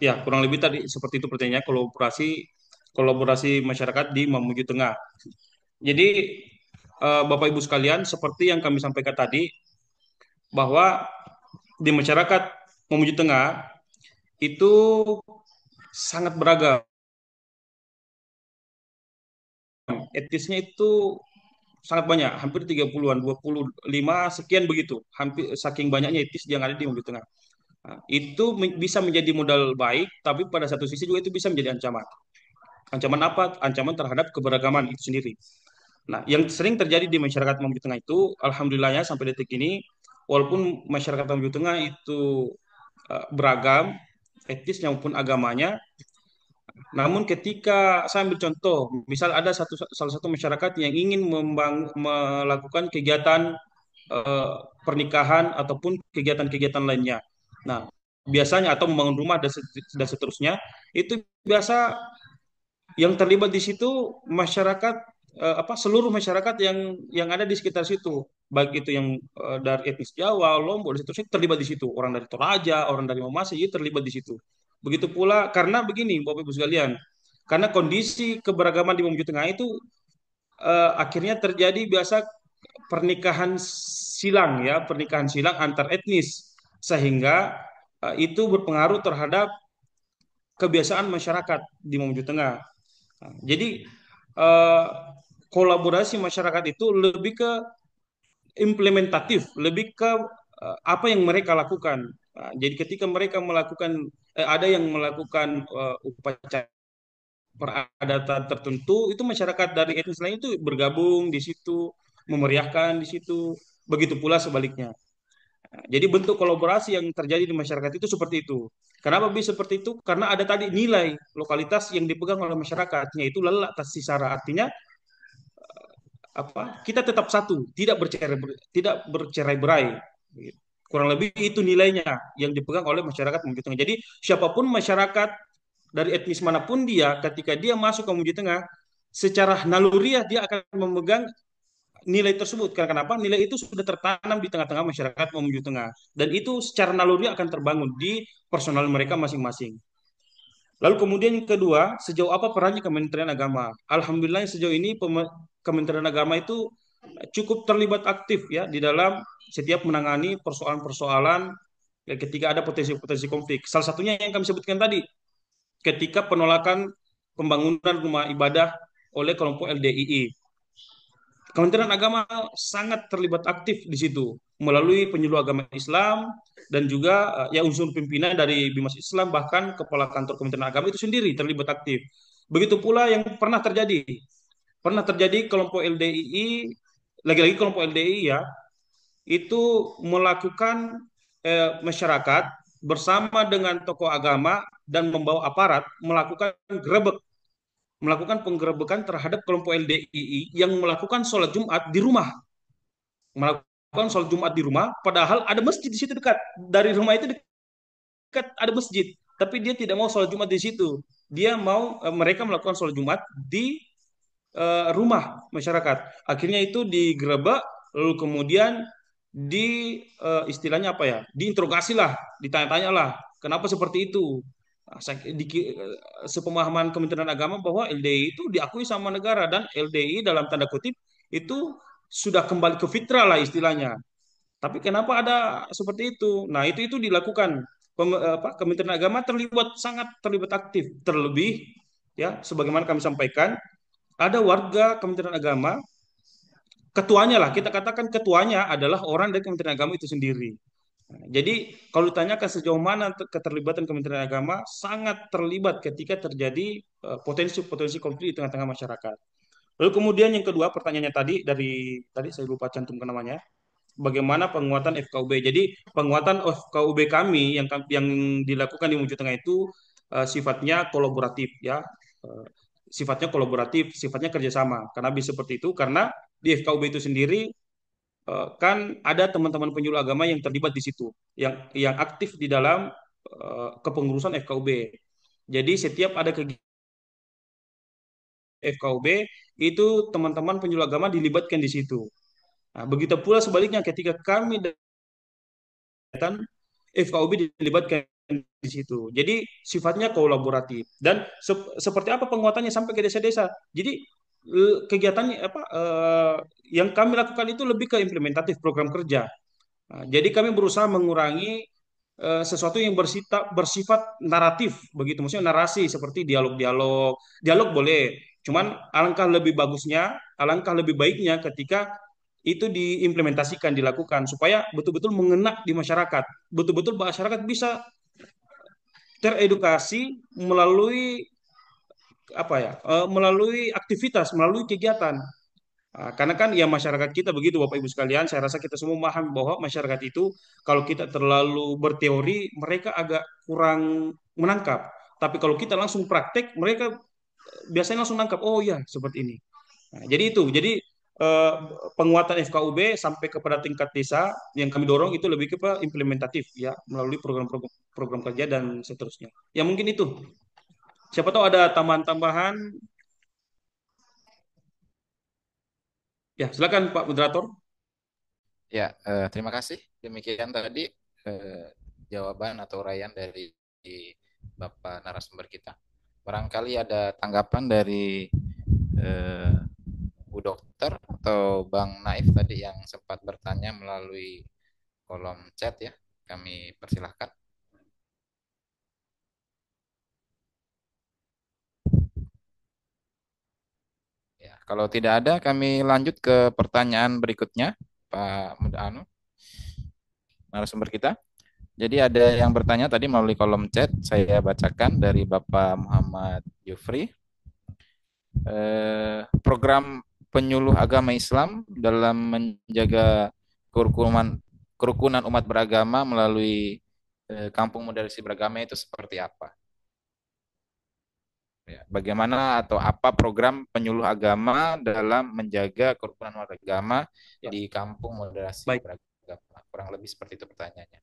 Ya, kurang lebih tadi seperti itu pertanyaannya, kolaborasi kolaborasi masyarakat di Mamuju Tengah. Jadi Bapak Ibu sekalian, seperti yang kami sampaikan tadi, bahwa di masyarakat Mamuju Tengah itu sangat beragam. Etnisnya itu sangat banyak, hampir 30-an, 25 sekian begitu. Hampir saking banyaknya etnis yang ada di Mamuju Tengah. Nah, itu bisa menjadi modal baik, tapi pada satu sisi juga itu bisa menjadi ancaman. Ancaman apa? Ancaman terhadap keberagaman itu sendiri. Nah, yang sering terjadi di masyarakat Mamuju Tengah itu, alhamdulillahnya sampai detik ini, walaupun masyarakat Mamuju Tengah itu beragam, etnisnya maupun agamanya, namun ketika saya ambil contoh, misal ada salah satu masyarakat yang ingin melakukan kegiatan eh, pernikahan ataupun kegiatan-kegiatan lainnya. Nah, biasanya atau membangun rumah dan seterusnya, itu biasa yang terlibat di situ masyarakat seluruh masyarakat yang ada di sekitar situ, baik itu yang dari etnis Jawa, Lombok dan seterusnya terlibat di situ, orang dari Toraja, orang dari Mamasa itu terlibat di situ. Begitu pula karena begini Bapak Ibu sekalian, karena kondisi keberagaman di Mamuju Tengah itu akhirnya terjadi biasa pernikahan silang antar etnis, sehingga itu berpengaruh terhadap kebiasaan masyarakat di Mamuju Tengah. Nah, jadi eh, kolaborasi masyarakat itu lebih ke implementatif, lebih ke apa yang mereka lakukan. Nah, jadi ketika mereka melakukan ada yang melakukan upacara peradatan tertentu, itu masyarakat dari etnis lain itu bergabung di situ, memeriahkan di situ. Begitu pula sebaliknya. Nah, jadi bentuk kolaborasi yang terjadi di masyarakat itu seperti itu. Kenapa bisa seperti itu? Karena ada tadi nilai lokalitas yang dipegang oleh masyarakat, yaitu lelak tas sisara. Artinya kita tetap satu, tidak bercerai-berai. Kurang lebih itu nilainya yang dipegang oleh masyarakat Mamuju Tengah. Jadi siapapun masyarakat dari etnis manapun dia, ketika dia masuk ke Mamuju Tengah, secara naluriah dia akan memegang nilai tersebut. Karena kenapa? Nilai itu sudah tertanam di tengah-tengah masyarakat Mamuju Tengah. Dan itu secara naluriah akan terbangun di personal mereka masing-masing. Lalu kemudian yang kedua, sejauh apa perannya Kementerian Agama? Alhamdulillah sejauh ini Kementerian Agama itu cukup terlibat aktif ya di dalam setiap menangani persoalan-persoalan ya, ketika ada potensi-potensi konflik. Salah satunya yang kami sebutkan tadi, ketika penolakan pembangunan rumah ibadah oleh kelompok LDII. Kementerian Agama sangat terlibat aktif di situ melalui penyuluh agama Islam dan juga ya unsur pimpinan dari Bimas Islam, bahkan kepala kantor Kementerian Agama itu sendiri terlibat aktif. Begitu pula yang pernah terjadi. Pernah terjadi kelompok LDII, lagi-lagi kelompok LDII ya, itu melakukan masyarakat bersama dengan tokoh agama dan membawa aparat melakukan penggerebekan terhadap kelompok LDII yang melakukan sholat Jumat di rumah. Melakukan sholat Jumat di rumah, padahal ada masjid di situ dekat. Dari rumah itu dekat ada masjid. Tapi dia tidak mau sholat Jumat di situ. Dia mau mereka melakukan sholat Jumat di rumah masyarakat. Akhirnya itu digerebek, lalu kemudian istilahnya apa ya? Diinterogasi lah, ditanya-tanya lah, kenapa seperti itu? Nah, sepemahaman Kementerian Agama bahwa LDI itu diakui sama negara dan LDI dalam tanda kutip itu sudah kembali ke fitrah lah istilahnya. Tapi kenapa ada seperti itu? Nah, itu dilakukan Kementerian Agama sangat terlibat aktif. Terlebih ya sebagaimana kami sampaikan, ada warga Kementerian Agama, ketuanya lah, kita katakan ketuanya adalah orang dari Kementerian Agama itu sendiri. Nah, jadi kalau ditanyakan sejauh mana keterlibatan Kementerian Agama, sangat terlibat ketika terjadi potensi-potensi konflik di tengah-tengah masyarakat. Lalu kemudian yang kedua pertanyaannya tadi saya lupa cantumkan namanya, bagaimana penguatan FKUB. Jadi penguatan FKUB kami yang dilakukan di Mamuju Tengah itu sifatnya kolaboratif ya. Sifatnya kolaboratif, sifatnya kerjasama. Karena bisa seperti itu, karena di FKUB itu sendiri kan ada teman-teman penyuluh agama yang terlibat di situ, yang aktif di dalam kepengurusan FKUB. Jadi setiap ada kegiatan FKUB itu teman-teman penyuluh agama dilibatkan di situ. Nah, begitu pula sebaliknya ketika kami datang FKUB dilibatkan di situ. Jadi sifatnya kolaboratif dan seperti apa penguatannya sampai ke desa-desa. Jadi kegiatannya apa yang kami lakukan itu lebih ke implementatif program kerja. Nah, jadi kami berusaha mengurangi sesuatu yang bersifat naratif begitu, maksudnya narasi seperti dialog-dialog. Dialog boleh, cuman alangkah lebih baiknya ketika itu diimplementasikan, dilakukan supaya betul-betul mengena di masyarakat, betul-betul masyarakat bisa teredukasi melalui apa ya, melalui aktivitas, melalui kegiatan. Karena kan ya masyarakat kita begitu Bapak Ibu sekalian, saya rasa kita semua memahami bahwa masyarakat itu kalau kita terlalu berteori, mereka agak kurang menangkap. Tapi kalau kita langsung praktek, mereka biasanya langsung nangkap, oh ya seperti ini. Nah, jadi itu, jadi eh, penguatan FKUB sampai kepada tingkat desa yang kami dorong itu lebih ke implementatif ya melalui program-program program kerja dan seterusnya. Ya mungkin itu. Siapa tahu ada tambahan-tambahan. Ya, silakan Pak Moderator. Ya, terima kasih. Demikian tadi eh, jawaban atau uraian dari Bapak narasumber kita. Barangkali ada tanggapan dari eh, Bu Dokter atau Bang Naif tadi yang sempat bertanya melalui kolom chat ya. Kami persilahkan. Ya, kalau tidak ada, kami lanjut ke pertanyaan berikutnya, Pak Anu, narasumber kita. Jadi ada yang bertanya tadi melalui kolom chat, saya bacakan dari Bapak Muhammad Yufri. Program penyuluh agama Islam dalam menjaga kerukunan umat beragama melalui kampung moderasi beragama itu seperti apa? Ya, bagaimana atau apa program penyuluh agama dalam menjaga kerukunan umat beragama Ya. di kampung moderasi Baik. beragama? Kurang lebih seperti itu pertanyaannya.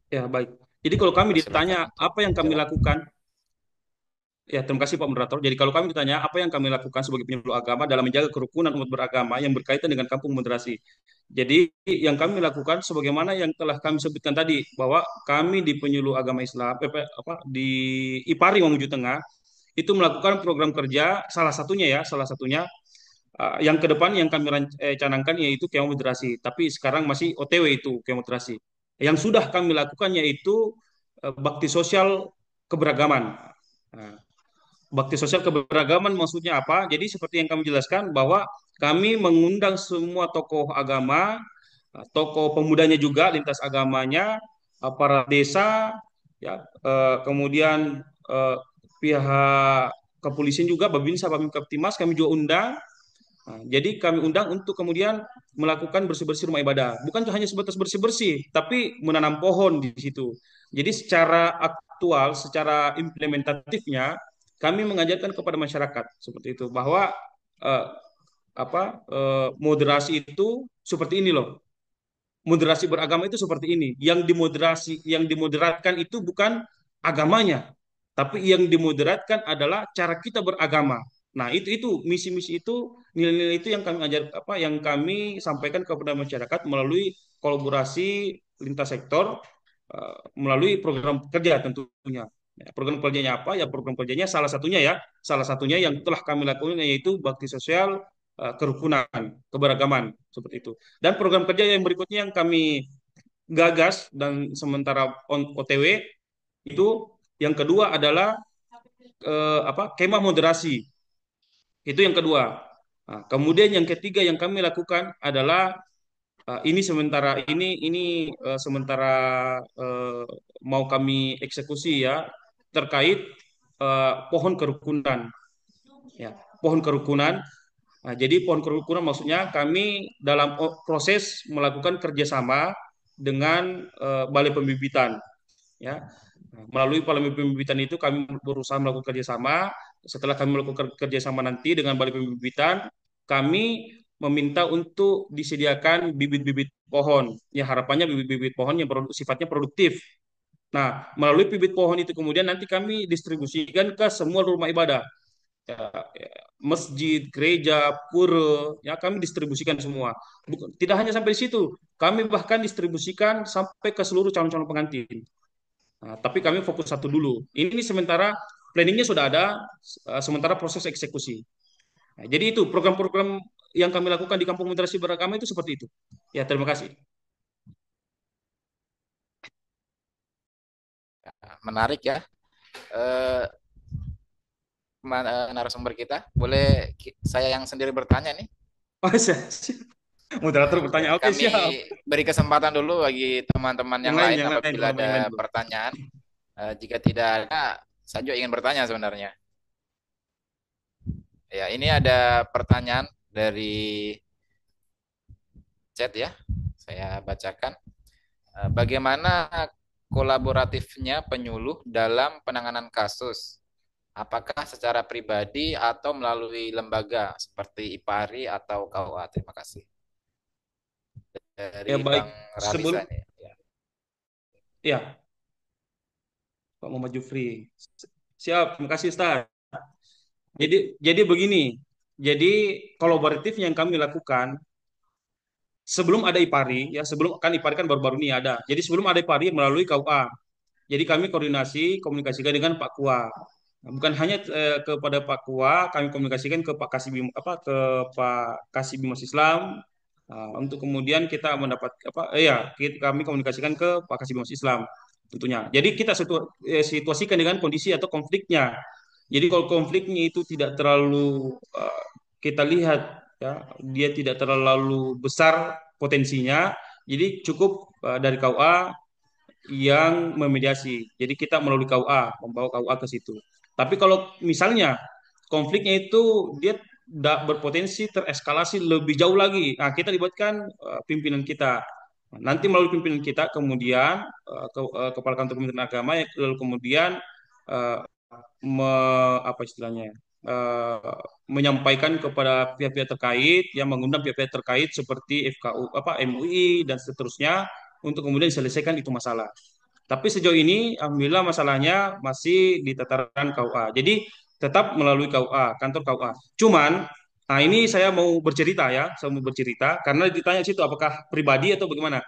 Ya, baik. Jadi kalau kami ditanya Persilahkan apa yang kami jawab. lakukan, ya terima kasih Pak Moderator. Jadi kalau kami ditanya apa yang kami lakukan sebagai penyuluh agama dalam menjaga kerukunan umat beragama yang berkaitan dengan kampung moderasi. Jadi yang kami lakukan sebagaimana yang telah kami sebutkan tadi bahwa kami di penyuluh agama Islam, di IPARI Mamuju Tengah itu melakukan program kerja salah satunya yang ke depan yang kami canangkan yaitu kemoderasi. Tapi sekarang masih OTW itu kemoderasi. Yang sudah kami lakukan yaitu bakti sosial keberagaman. Nah, bakti sosial keberagaman maksudnya apa? Jadi seperti yang kami jelaskan bahwa kami mengundang semua tokoh agama, tokoh pemudanya juga, lintas agamanya, para desa, ya, kemudian pihak kepolisian juga, Babinsa, Babin Kaptimas, kami juga undang. Nah, jadi kami undang untuk kemudian melakukan bersih-bersih rumah ibadah. Bukan hanya sebatas bersih-bersih, tapi menanam pohon di situ. Jadi secara aktual, secara implementatifnya, kami mengajarkan kepada masyarakat seperti itu bahwa eh, moderasi itu seperti ini loh. Moderasi beragama itu seperti ini. Yang dimoderatkan itu bukan agamanya, tapi yang dimoderatkan adalah cara kita beragama. Nah, itu misi-misi itu, nilai-nilai itu yang kami yang kami sampaikan kepada masyarakat melalui kolaborasi lintas sektor, melalui program kerja tentunya. Ya, program kerjanya apa? Ya program kerjanya salah satunya yang telah kami lakukan yaitu bakti sosial, kerukunan, keberagaman seperti itu. Dan program kerja yang berikutnya yang kami gagas dan sementara OTW itu yang kedua adalah kemah moderasi. Itu yang kedua. Nah, kemudian yang ketiga yang kami lakukan adalah ini sementara mau kami eksekusi ya terkait pohon kerukunan ya pohon kerukunan. Nah, jadi pohon kerukunan maksudnya kami dalam proses melakukan kerjasama dengan Balai Pembibitan ya. Nah, melalui Balai Pembibitan itu kami berusaha melakukan kerjasama. Setelah kami melakukan kerjasama nanti dengan Balai Pembibitan, kami meminta untuk disediakan bibit-bibit pohon. Ya harapannya bibit-bibit pohon yang sifatnya produktif. Nah, melalui bibit pohon itu kemudian nanti kami distribusikan ke semua rumah ibadah. Ya, masjid, gereja, pura, ya kami distribusikan semua. Tidak hanya sampai di situ, kami bahkan distribusikan sampai ke seluruh calon-calon pengantin. Nah, tapi kami fokus satu dulu. Ini sementara planningnya sudah ada, sementara proses eksekusi. Nah, jadi itu program-program yang kami lakukan di Kampung Moderasi Beragama itu seperti itu. Ya, terima kasih. Menarik ya. Eh, Narasumber kita, boleh saya yang sendiri bertanya nih? Oh, moderator bertanya, oke Kami siap. beri kesempatan dulu bagi teman-teman yang lain apabila ada lain. pertanyaan. Jika tidak ada, saya juga ingin bertanya sebenarnya. Ya, ini ada pertanyaan dari chat ya. Saya bacakan. Bagaimana kolaboratifnya penyuluh dalam penanganan kasus? Apakah secara pribadi atau melalui lembaga seperti IPARI atau KUA? Terima kasih. Dari Ya baik, Bang Ralisa nih. Ya, Pak Muhammad Jufri. Siap, terima kasih Ustaz. Jadi begini, jadi kolaboratif yang kami lakukan sebelum ada IPARI, ya sebelum kan IPARI kan baru-baru ini ada. Jadi sebelum ada IPARI melalui KUA. Jadi kami komunikasikan dengan Pak Kua. Nah, bukan hanya kepada Pak Kua, kami komunikasikan ke Pak Kasibim ke Pak Kasibim Mas Islam. Untuk kemudian kita mendapat kami komunikasikan ke Pak Kasibim Mas Islam tentunya. Jadi kita situasikan dengan kondisi atau konfliknya. Jadi kalau konfliknya itu tidak terlalu kita lihat ya, dia tidak terlalu besar potensinya. Jadi cukup dari KUA yang memediasi. Jadi kita melalui KUA, membawa KUA ke situ. Tapi kalau misalnya konfliknya itu dia berpotensi tereskalasi lebih jauh lagi, nah kita libatkan pimpinan kita. Nanti melalui pimpinan kita, kemudian Kepala Kantor Kementerian Agama, lalu kemudian uh, apa istilahnya, menyampaikan kepada pihak-pihak terkait, yang mengundang pihak-pihak terkait seperti FKU, MUI dan seterusnya untuk kemudian diselesaikan itu masalah. Tapi sejauh ini, alhamdulillah masalahnya masih di tataran KUA. Jadi tetap melalui KUA, kantor KUA. Cuman, nah ini saya mau bercerita ya, saya mau bercerita karena ditanya situ apakah pribadi atau bagaimana.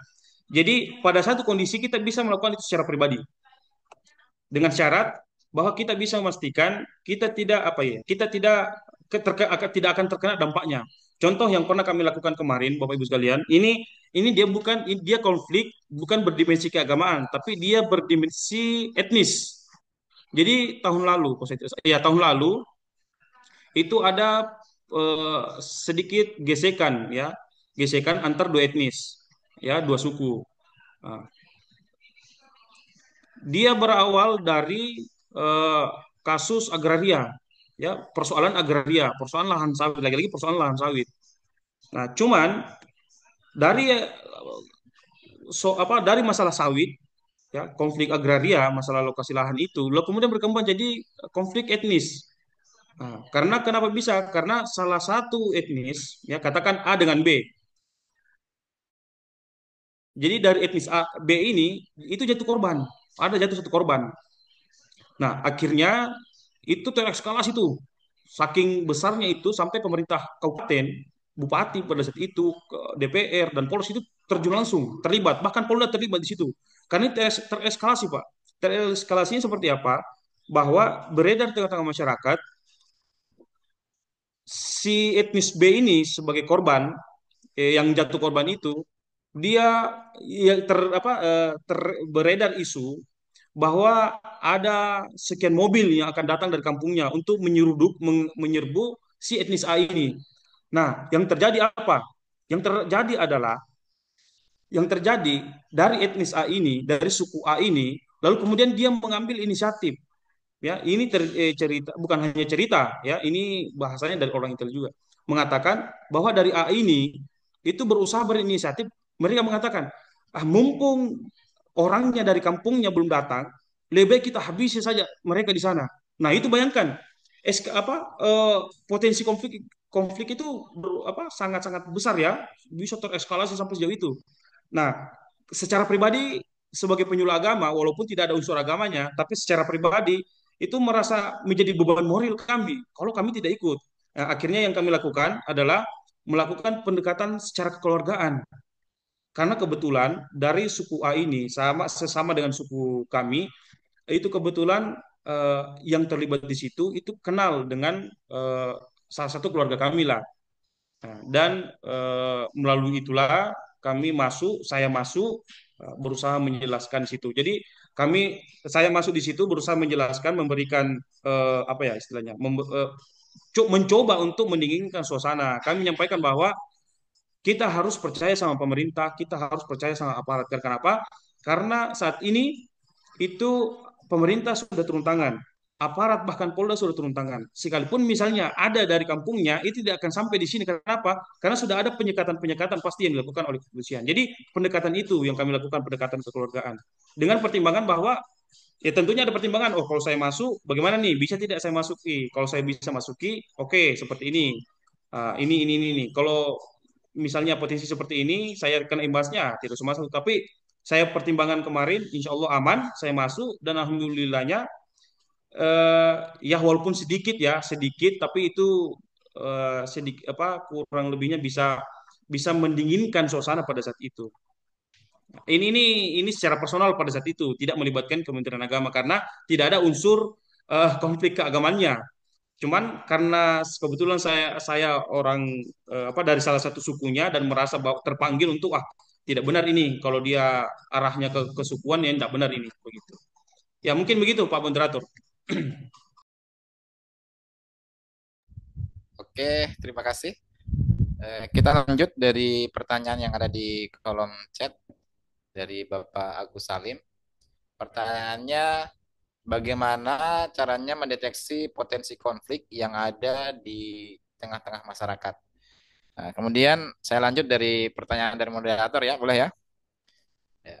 Jadi pada satu kondisi kita bisa melakukan itu secara pribadi dengan syarat bahwa kita bisa memastikan kita tidak kita tidak akan terkena dampaknya. Contoh yang pernah kami lakukan kemarin, Bapak Ibu sekalian, ini dia konflik bukan berdimensi keagamaan, tapi dia berdimensi etnis. Jadi tahun lalu itu ada sedikit gesekan antar dua etnis, ya dua suku. Nah, dia berawal dari eh, kasus agraria, ya persoalan agraria, persoalan lahan sawit, lagi-lagi persoalan lahan sawit. Nah, cuman dari dari masalah sawit, ya konflik agraria, masalah lokasi lahan itu, lalu kemudian berkembang jadi konflik etnis. Nah, karena kenapa bisa? Karena salah satu etnis, ya katakan A dengan B. Jadi dari etnis A, B ini itu jatuh korban, ada jatuh satu korban. Nah, akhirnya itu terekskalasi tuh. Saking besarnya itu sampai pemerintah kabupaten, bupati pada saat itu, DPR dan Polres itu terjun langsung, terlibat. Bahkan Polda terlibat di situ. Karena ini tereskalasi, Pak. Tereskalasinya seperti apa? Bahwa beredar di tengah-tengah masyarakat, si etnis B ini sebagai korban, yang jatuh korban itu, dia ya, beredar isu bahwa ada sekian mobil yang akan datang dari kampungnya untuk menyerbu si etnis A ini. Nah, yang terjadi apa? Yang terjadi adalah yang terjadi dari etnis A ini, dari suku A ini, lalu kemudian dia mengambil inisiatif. Ya, ini cerita bukan hanya cerita, ya, ini bahasanya dari orang Intel juga. Mengatakan bahwa dari A ini itu berusaha berinisiatif, mereka mengatakan, mumpung orangnya dari kampungnya belum datang, lebih baik kita habisi saja mereka di sana. Nah, itu bayangkan potensi konflik konflik itu sangat-sangat besar ya, bisa tereskalasi sampai sejauh itu. Nah, secara pribadi sebagai penyuluh agama, walaupun tidak ada unsur agamanya, tapi secara pribadi itu merasa menjadi beban moral kami kalau kami tidak ikut. Nah, akhirnya yang kami lakukan adalah melakukan pendekatan secara kekeluargaan. Karena kebetulan dari suku A ini sesama dengan suku kami, itu kebetulan yang terlibat di situ itu kenal dengan salah satu keluarga kami lah. Nah, dan melalui itulah saya masuk berusaha menjelaskan di situ. Jadi saya masuk di situ berusaha menjelaskan, memberikan apa ya istilahnya, mencoba untuk mendinginkan suasana. Kami menyampaikan bahwa kita harus percaya sama pemerintah, kita harus percaya sama aparat. Kenapa? Karena saat ini itu pemerintah sudah turun tangan, aparat bahkan Polda sudah turun tangan. Sekalipun misalnya ada dari kampungnya, itu tidak akan sampai di sini. Kenapa? Karena sudah ada penyekatan-penyekatan pasti yang dilakukan oleh kepolisian. Jadi pendekatan itu yang kami lakukan, pendekatan kekeluargaan. Dengan pertimbangan bahwa ya tentunya ada pertimbangan. Oh, kalau saya masuk, bagaimana nih? Bisa tidak saya masuki? Kalau saya bisa masuki, oke, seperti ini. Ini. Kalau misalnya potensi seperti ini, saya kena imbasnya, tidak usah masuk. Tapi saya pertimbangan kemarin, insya Allah aman, saya masuk dan alhamdulillahnya ya walaupun sedikit ya, sedikit, tapi itu sedikit kurang lebihnya bisa bisa mendinginkan suasana pada saat itu. Ini secara personal pada saat itu tidak melibatkan Kementerian Agama karena tidak ada unsur konflik keagamannya. Cuman karena kebetulan saya orang dari salah satu sukunya dan merasa bahwa terpanggil untuk tidak benar ini kalau dia arahnya ke kesukuan ya tidak benar ini begitu. Ya mungkin begitu Pak Moderator. Oke, terima kasih. Kita lanjut dari pertanyaan yang ada di kolom chat dari Bapak Agus Salim. Pertanyaannya, bagaimana caranya mendeteksi potensi konflik yang ada di tengah-tengah masyarakat? Nah, kemudian saya lanjut dari pertanyaan dari moderator ya, boleh ya? Ya.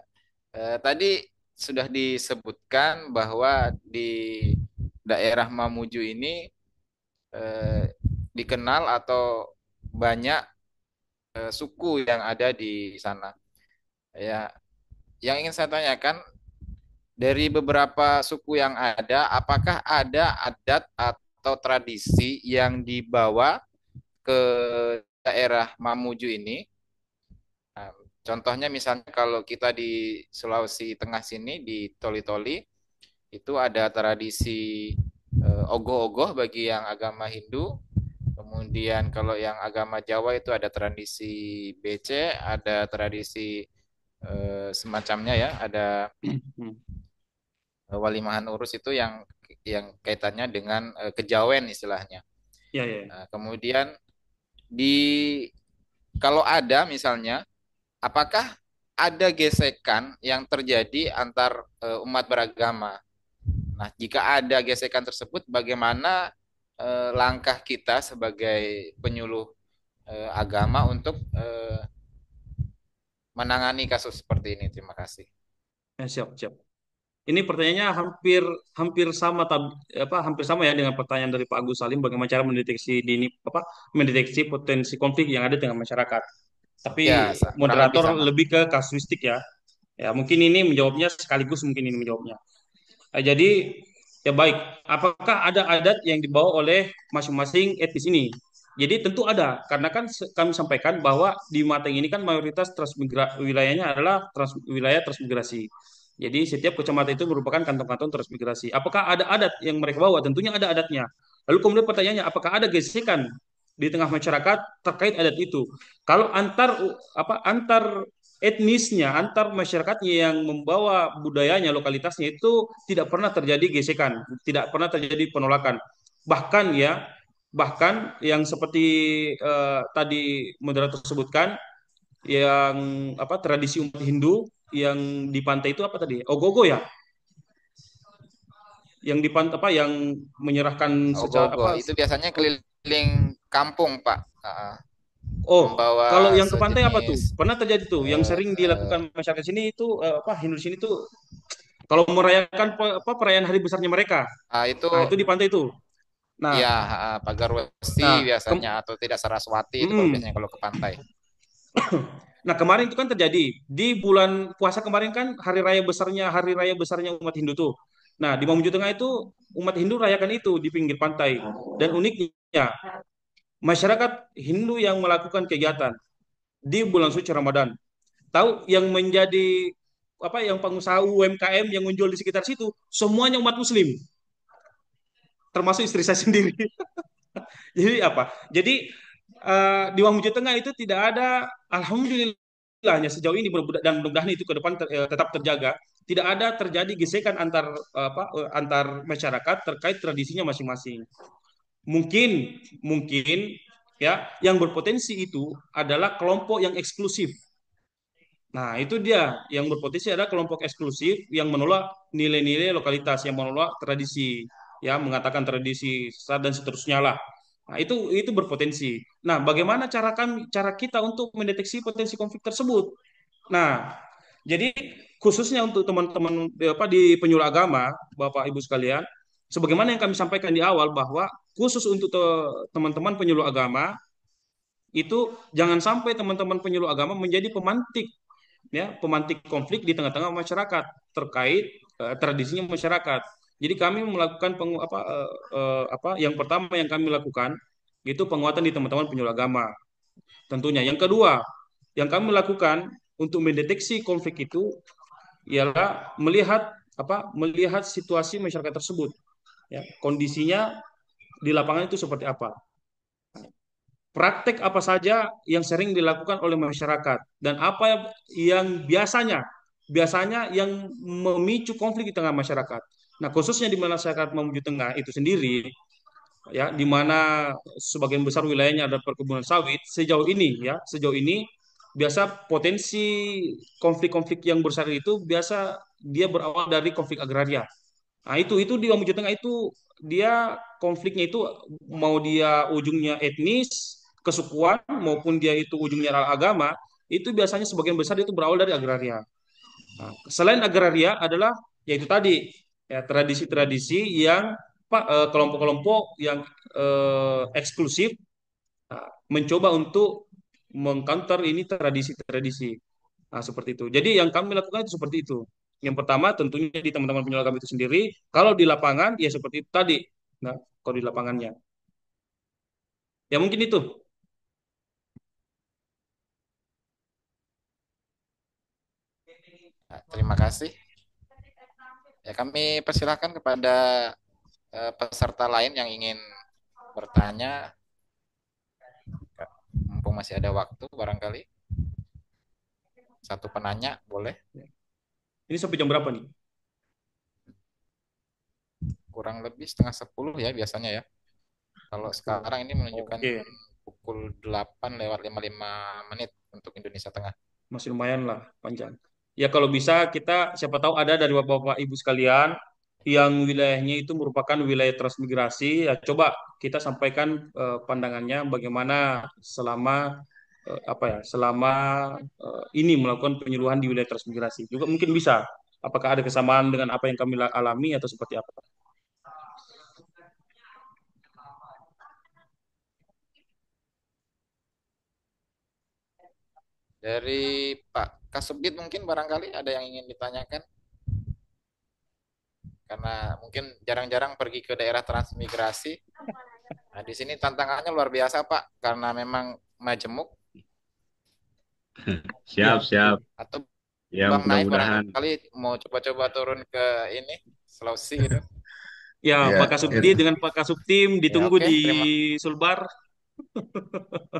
Tadi sudah disebutkan bahwa di daerah Mamuju ini dikenal atau banyak suku yang ada di sana. Ya, yang ingin saya tanyakan dari beberapa suku yang ada, apakah ada adat atau tradisi yang dibawa ke daerah Mamuju ini? Nah, contohnya misalnya kalau kita di Sulawesi Tengah sini di Toli-Toli itu ada tradisi ogoh-ogoh bagi yang agama Hindu. Kemudian kalau yang agama Jawa itu ada tradisi BC, ada tradisi semacamnya ya, ada Walimahan Urus itu yang kaitannya dengan kejawen istilahnya. Ya, ya. Nah, kemudian kalau ada misalnya, apakah ada gesekan yang terjadi antar umat beragama? Nah, jika ada gesekan tersebut, bagaimana langkah kita sebagai penyuluh agama untuk menangani kasus seperti ini? Terima kasih. Siap. Ini pertanyaannya hampir sama ya dengan pertanyaan dari Pak Agus Salim bagaimana cara mendeteksi potensi konflik yang ada dengan masyarakat. Tapi Ya, moderator lebih ke kasuistik ya. Ya, mungkin ini menjawabnya sekaligus mungkin ini menjawabnya. Jadi ya baik, apakah ada adat yang dibawa oleh masing-masing etnis ini? Jadi tentu ada, karena kan kami sampaikan bahwa di Mateng ini kan mayoritas wilayahnya adalah wilayah transmigrasi. Jadi setiap kecamatan itu merupakan kantong-kantong transmigrasi. Apakah ada adat yang mereka bawa? Tentunya ada adatnya. Lalu kemudian pertanyaannya, apakah ada gesekan di tengah masyarakat terkait adat itu? Kalau antar etnisnya, antar masyarakatnya yang membawa budayanya, lokalitasnya itu tidak pernah terjadi gesekan, tidak pernah terjadi penolakan. Bahkan yang seperti tadi moderator sebutkan, yang tradisi umat Hindu yang di pantai itu apa tadi? Ogogo ya? Yang di pantai yang menyerahkan secara itu biasanya keliling kampung, Pak. Kalau yang ke pantai apa tuh? Pernah terjadi tuh yang sering dilakukan masyarakat sini itu Hindu sini tuh kalau merayakan perayaan hari besarnya mereka. Itu di pantai itu. Nah, Iya, pagar besi nah, biasanya atau tidak Saraswati itu kalau mm-mm. biasanya kalau ke pantai. Nah, kemarin itu kan terjadi di bulan puasa kemarin kan hari raya besarnya umat Hindu tuh. Nah, di Mamuju Tengah itu umat Hindu rayakan itu di pinggir pantai. Dan uniknya masyarakat Hindu yang melakukan kegiatan di bulan suci Ramadan. Tahu yang menjadi apa yang pengusaha UMKM yang menjual di sekitar situ semuanya umat Muslim, termasuk istri saya sendiri. Jadi apa? Jadi di Mamuju Tengah itu tidak ada, alhamdulillahnya sejauh ini dan mudah-mudahan itu ke depan tetap terjaga. Tidak ada terjadi gesekan antar masyarakat terkait tradisinya masing-masing. Mungkin mungkin ya yang berpotensi itu adalah kelompok yang eksklusif. Nah, itu dia yang berpotensi adalah kelompok eksklusif yang menolak nilai-nilai lokalitas, yang menolak tradisi, ya mengatakan tradisi sesat dan seterusnya lah. Nah, itu berpotensi. Nah, bagaimana cara kita untuk mendeteksi potensi konflik tersebut? Nah, jadi khususnya untuk teman-teman di penyuluh agama, Bapak Ibu sekalian, sebagaimana yang kami sampaikan di awal bahwa khusus untuk teman-teman penyuluh agama itu jangan sampai teman-teman penyuluh agama menjadi pemantik konflik di tengah-tengah masyarakat terkait tradisinya masyarakat. Jadi kami melakukan yang pertama yang kami lakukan itu penguatan di teman-teman penyuluh agama. Tentunya yang kedua yang kami lakukan untuk mendeteksi konflik itu ialah melihat situasi masyarakat tersebut, ya, kondisinya di lapangan itu seperti apa. Praktek apa saja yang sering dilakukan oleh masyarakat dan apa yang biasanya yang memicu konflik di tengah masyarakat. Nah, khususnya di masyarakat Mamuju Tengah itu sendiri, ya, di mana sebagian besar wilayahnya ada perkebunan sawit, sejauh ini biasa potensi konflik-konflik yang besar itu biasa dia berawal dari konflik agraria. Nah, itu di Mamuju Tengah itu dia konfliknya itu mau dia ujungnya etnis, kesukuan maupun dia itu ujungnya agama, itu biasanya sebagian besar itu berawal dari agraria. Nah, selain agraria adalah yaitu tadi, ya, tradisi-tradisi yang kelompok-kelompok yang eksklusif mencoba untuk mengcounter ini tradisi-tradisi. Nah, seperti itu. Jadi yang kami lakukan itu seperti itu. Yang pertama tentunya di teman-teman penyelam kami itu sendiri. Kalau di lapangan ya seperti itu tadi. Nah, kalau di lapangannya. Ya mungkin itu. Nah, terima kasih. Ya, kami persilahkan kepada peserta lain yang ingin bertanya, mumpung masih ada waktu barangkali. Satu penanya boleh. Ini sampai jam berapa nih? Kurang lebih setengah 10 ya biasanya ya. Kalau sekarang ini menunjukkan Oke, pukul 8 lewat 55 menit untuk Indonesia Tengah. masih lumayan lah panjang. Ya kalau bisa kita siapa tahu ada dari Bapak-Bapak Ibu sekalian yang wilayahnya itu merupakan wilayah transmigrasi, ya coba kita sampaikan pandangannya bagaimana selama ini melakukan penyuluhan di wilayah transmigrasi. Juga mungkin bisa. Apakah ada kesamaan dengan apa yang kami alami atau seperti apa? Dari Pak Kasubdit mungkin barangkali ada yang ingin ditanyakan karena mungkin jarang-jarang pergi ke daerah transmigrasi. Nah, di sini tantangannya luar biasa Pak karena memang majemuk. Ya, Siap. Atau Ya, Bang Naif mudah-mudahan. barangkali mau coba-coba turun ke ini Sulawesi gitu. ya Ya, Pak Kasubdi dengan Pak Kasubtim Ya ditunggu oke, di terima. Sulbar.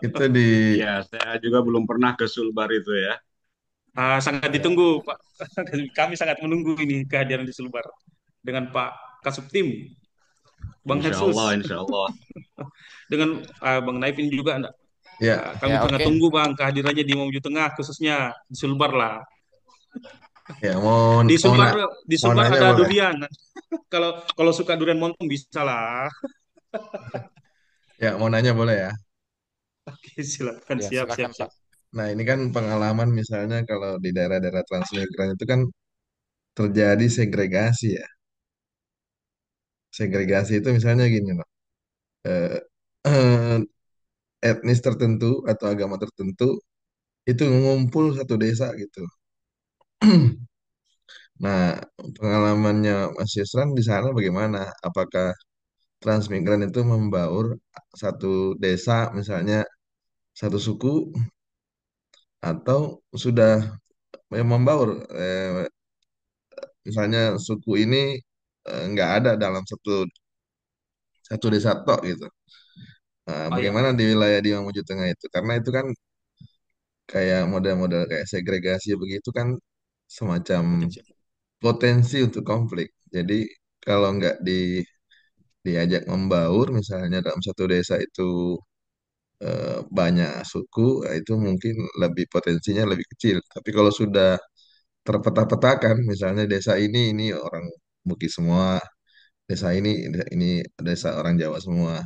itu di Ya, saya juga belum pernah ke Sulbar itu ya. Sangat Ya, ditunggu, Pak. Kami sangat menunggu ini kehadiran di Sulbar dengan Pak Kasubtim, Bang Insya Allah, Hersus, insya Allah. dengan Bang Naifin juga. ya Kami ya sangat oke. tunggu Bang kehadirannya di Mamuju Tengah, khususnya di Sulbar lah. ya mau Di mau Sulbar, na- di mau Sulbar nanya ada boleh. durian. Kalau kalau suka durian montong bisa lah. Ya mau nanya boleh ya. Oke, silakan. Ya Siap, siap, silakan siap. Pak. Nah ini kan pengalaman misalnya kalau di daerah-daerah transmigran itu kan terjadi segregasi ya. Segregasi itu misalnya gini loh. eh, eh, etnis tertentu atau agama tertentu itu ngumpul satu desa gitu. Nah, pengalamannya Mas Yusran di sana bagaimana? Apakah transmigran itu membaur satu desa, misalnya satu suku, atau sudah membaur, misalnya suku ini nggak ada dalam satu satu desa tok gitu. Nah, Oh ya, bagaimana di wilayah di Mamuju Tengah itu? Karena itu kan kayak model-model kayak segregasi begitu kan semacam potensial. potensi untuk konflik. Jadi kalau nggak diajak membaur, misalnya dalam satu desa itu banyak suku, itu mungkin lebih potensinya lebih kecil. Tapi kalau sudah terpetah-petakan, misalnya desa ini orang Bugis semua, desa ini desa orang Jawa semua,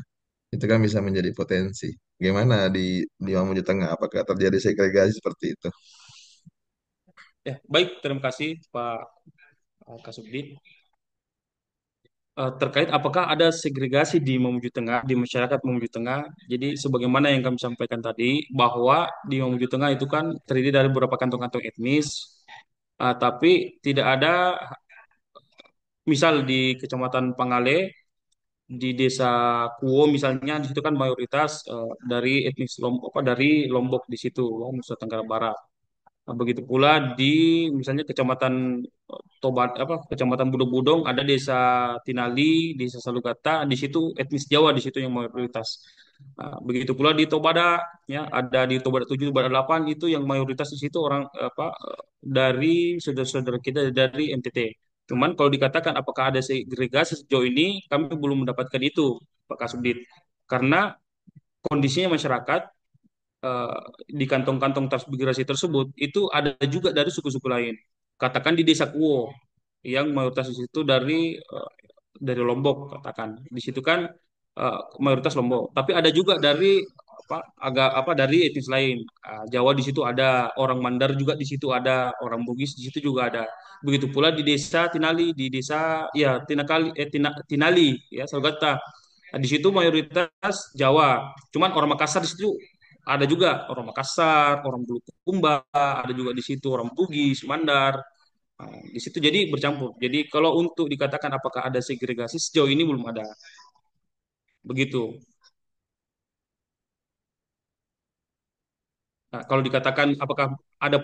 itu kan bisa menjadi potensi. Gimana di Mamuju Tengah? Apakah terjadi segregasi seperti itu? Ya, baik, terima kasih Pak Kasubdit. Terkait apakah ada segregasi di Mamuju Tengah, di masyarakat Mamuju Tengah. Jadi sebagaimana yang kami sampaikan tadi, bahwa di Mamuju Tengah itu kan terdiri dari beberapa kantong-kantong etnis, tapi tidak ada, misal di Kecamatan Pangale, di Desa Kuo misalnya, di situ kan mayoritas dari etnis Lombok, dari Lombok di situ, Nusa Tenggara Barat. Nah, begitu pula di misalnya Kecamatan Tobat Kecamatan Budong-Budong ada Desa Tinali, Desa Salugata, di situ etnis Jawa di situ yang mayoritas. Nah, begitu pula di Tobada, ya ada di Tobada 7, Tobada 8 itu yang mayoritas di situ orang dari saudara-saudara kita dari NTT. Cuman kalau dikatakan apakah ada segregasi sejauh ini, kami belum mendapatkan itu, Pak Kasubdit. Karena kondisinya masyarakat eh, di kantong-kantong transmigrasi tersebut itu ada juga dari suku-suku lain. Katakan di Desa Kuo yang mayoritas di situ dari Lombok, katakan. Di situ kan mayoritas Lombok, tapi ada juga dari dari etnis lain. Jawa di situ ada, orang Mandar juga di situ ada, orang Bugis di situ juga ada. Begitu pula di Desa Tinali, di desa ya Tinali ya Salgata. Nah, di situ mayoritas Jawa. Cuman orang Makassar di situ ada juga orang Makassar, orang Bulukumba, ada juga di situ orang Bugis, Mandar. Nah, di situ jadi bercampur. Jadi kalau untuk dikatakan apakah ada segregasi sejauh ini belum ada. Begitu. Nah, kalau dikatakan apakah ada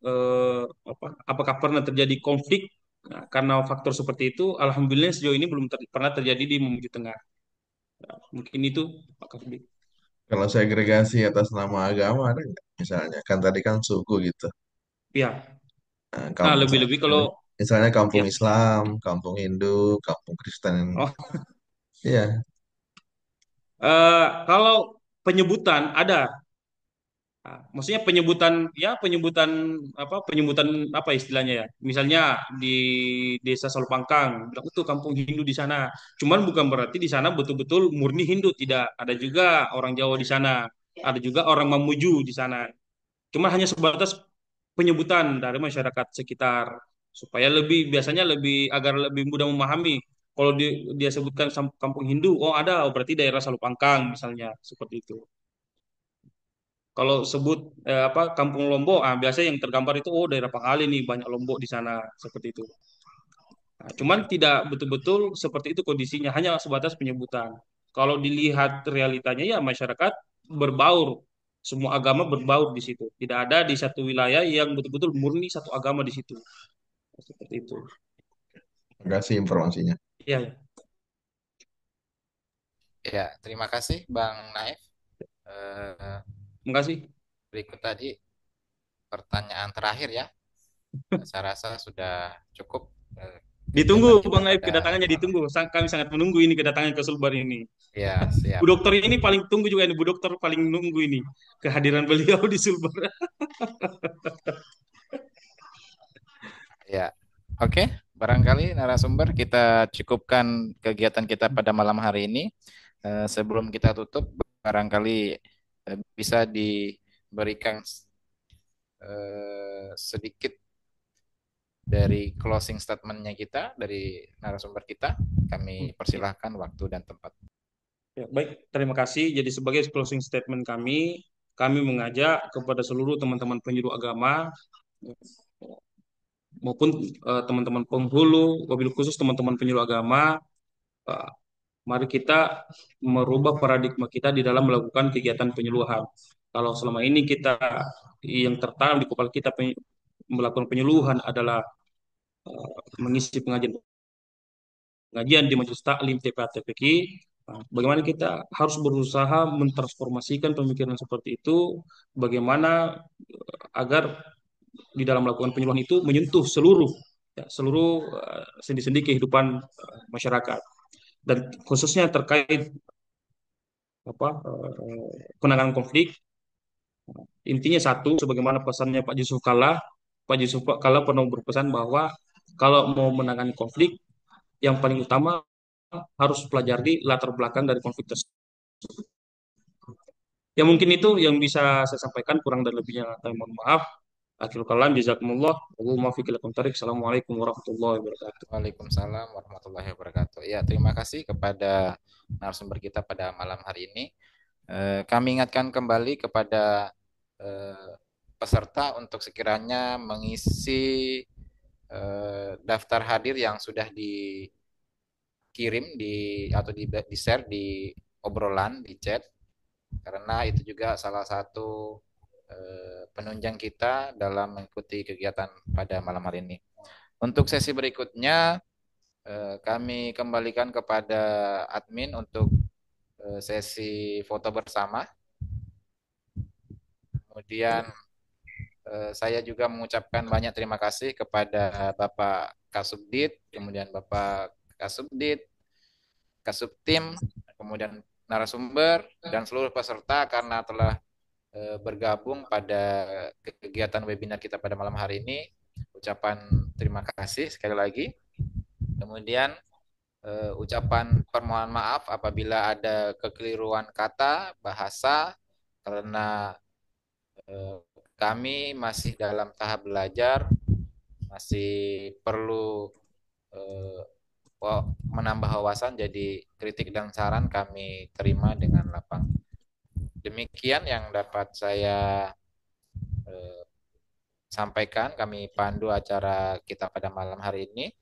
eh, apakah pernah terjadi konflik, nah, karena faktor seperti itu, alhamdulillah sejauh ini belum pernah terjadi di Mamuju Tengah. Nah, mungkin itu Pak Kafdi. Kalau segregasi atas nama agama ada nggak? Misalnya, kan tadi kan suku gitu. Ya, Nah, nah kampung, lebih-lebih kalau misalnya kampung ya, Islam, kampung Hindu, kampung Kristen. oh, Iya, kalau penyebutan ada. Nah, maksudnya penyebutan apa istilahnya ya? Misalnya di Desa Salupangkang, bilang itu kampung Hindu di sana. Cuman bukan berarti di sana betul-betul murni Hindu, tidak. Ada juga orang Jawa di sana, ada juga orang Mamuju di sana. Cuman hanya sebatas penyebutan dari masyarakat sekitar supaya biasanya agar lebih mudah memahami. Kalau dia sebutkan kampung Hindu, oh ada, oh berarti daerah Salupangkang misalnya, seperti itu. Kalau sebut Kampung Lombok, biasanya yang tergambar itu oh daerah Pangale nih banyak Lombok di sana seperti itu. Nah, cuman tidak betul-betul seperti itu kondisinya, hanya sebatas penyebutan. Kalau dilihat realitanya ya masyarakat berbaur, semua agama berbaur di situ. Tidak ada di satu wilayah yang betul-betul murni satu agama di situ. Seperti itu. terima kasih informasinya. Iya, ya. Ya, terima kasih Bang Naif. Eh, Terima kasih. Berikut tadi pertanyaan terakhir ya. Saya rasa sudah cukup Ditunggu kegiatan kita Bang Aib pada kedatangannya malam. ditunggu. Kami sangat menunggu ini kedatangan ke Sulbar ini. Ya, Bu siap. dokter ini paling tunggu juga ini. Bu dokter paling nunggu ini kehadiran beliau di Sulbar. Ya. Oke, barangkali narasumber kita cukupkan kegiatan kita pada malam hari ini. Sebelum kita tutup, barangkali bisa diberikan sedikit dari closing statementnya kita, dari narasumber kita. Kami persilahkan waktu dan tempat. Ya, baik, terima kasih. Jadi sebagai closing statement kami mengajak kepada seluruh teman-teman penyuluh agama maupun teman-teman penghulu, wabil khusus teman-teman penyuluh agama, eh, mari kita merubah paradigma kita di dalam melakukan kegiatan penyuluhan. Kalau selama ini kita yang tertanam di kepala kita melakukan penyuluhan adalah mengisi pengajian di majelis taklim TPA TPQ, bagaimana kita harus berusaha mentransformasikan pemikiran seperti itu, bagaimana agar di dalam melakukan penyuluhan itu menyentuh seluruh sendi-sendi kehidupan masyarakat, dan khususnya terkait penanganan konflik. Intinya satu, sebagaimana pesannya Pak Yusuf Kalla pernah berpesan bahwa kalau mau menangani konflik, yang paling utama harus pelajari latar belakang dari konflik tersebut. Ya mungkin itu yang bisa saya sampaikan, kurang dan lebihnya kami mohon maaf. Akhirul kalam, jazakumullah. Assalamualaikum warahmatullahi wabarakatuh. Waalaikumsalam warahmatullahi wabarakatuh. Ya, terima kasih kepada narasumber kita pada malam hari ini. Kami ingatkan kembali kepada peserta untuk sekiranya mengisi daftar hadir yang sudah dikirim atau di share di obrolan di chat, karena itu juga salah satu penunjang kita dalam mengikuti kegiatan pada malam hari ini. Untuk sesi berikutnya kami kembalikan kepada admin untuk sesi foto bersama. Kemudian saya juga mengucapkan banyak terima kasih kepada Bapak Kasubdit, kemudian Bapak Kasubdit, Kasubtim, kemudian narasumber dan seluruh peserta karena telah bergabung pada kegiatan webinar kita pada malam hari ini. Ucapan terima kasih sekali lagi. Kemudian ucapan permohonan maaf apabila ada kekeliruan kata, bahasa, karena kami masih dalam tahap belajar, masih perlu menambah wawasan, jadi kritik dan saran kami terima dengan lapang. Demikian yang dapat saya sampaikan, kami pandu acara kita pada malam hari ini.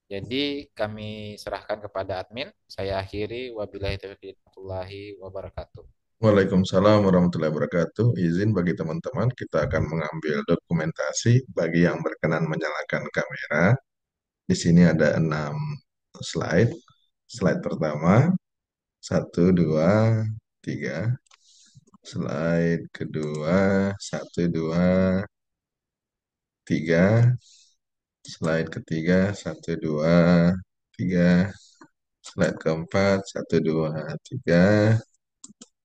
Jadi kami serahkan kepada admin. Saya akhiri, wabillahi taufiq warahmatullahi wabarakatuh. Waalaikumsalam warahmatullahi wabarakatuh. Izin bagi teman-teman, kita akan mengambil dokumentasi bagi yang berkenan menyalakan kamera. Di sini ada 6 slide. Slide pertama, 1, 2, 3. Slide kedua, 1, 2, 3. Slide ketiga, 1, 2, 3. Slide keempat, 1, 2, 3.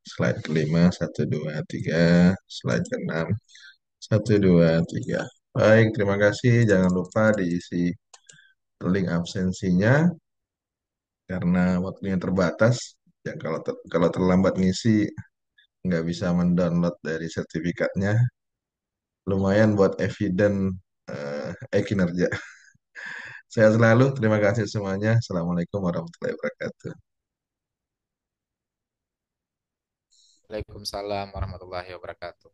Slide kelima, 1, 2, 3. Slide keenam, 1, 2, 3. Baik, terima kasih. Jangan lupa diisi link absensinya karena waktunya terbatas. Ya, kalau terlambat ngisi nggak bisa mendownload dari sertifikatnya. Lumayan buat eviden kinerja. Saya selalu, terima kasih semuanya. Assalamualaikum warahmatullahi wabarakatuh. Waalaikumsalam warahmatullahi wabarakatuh.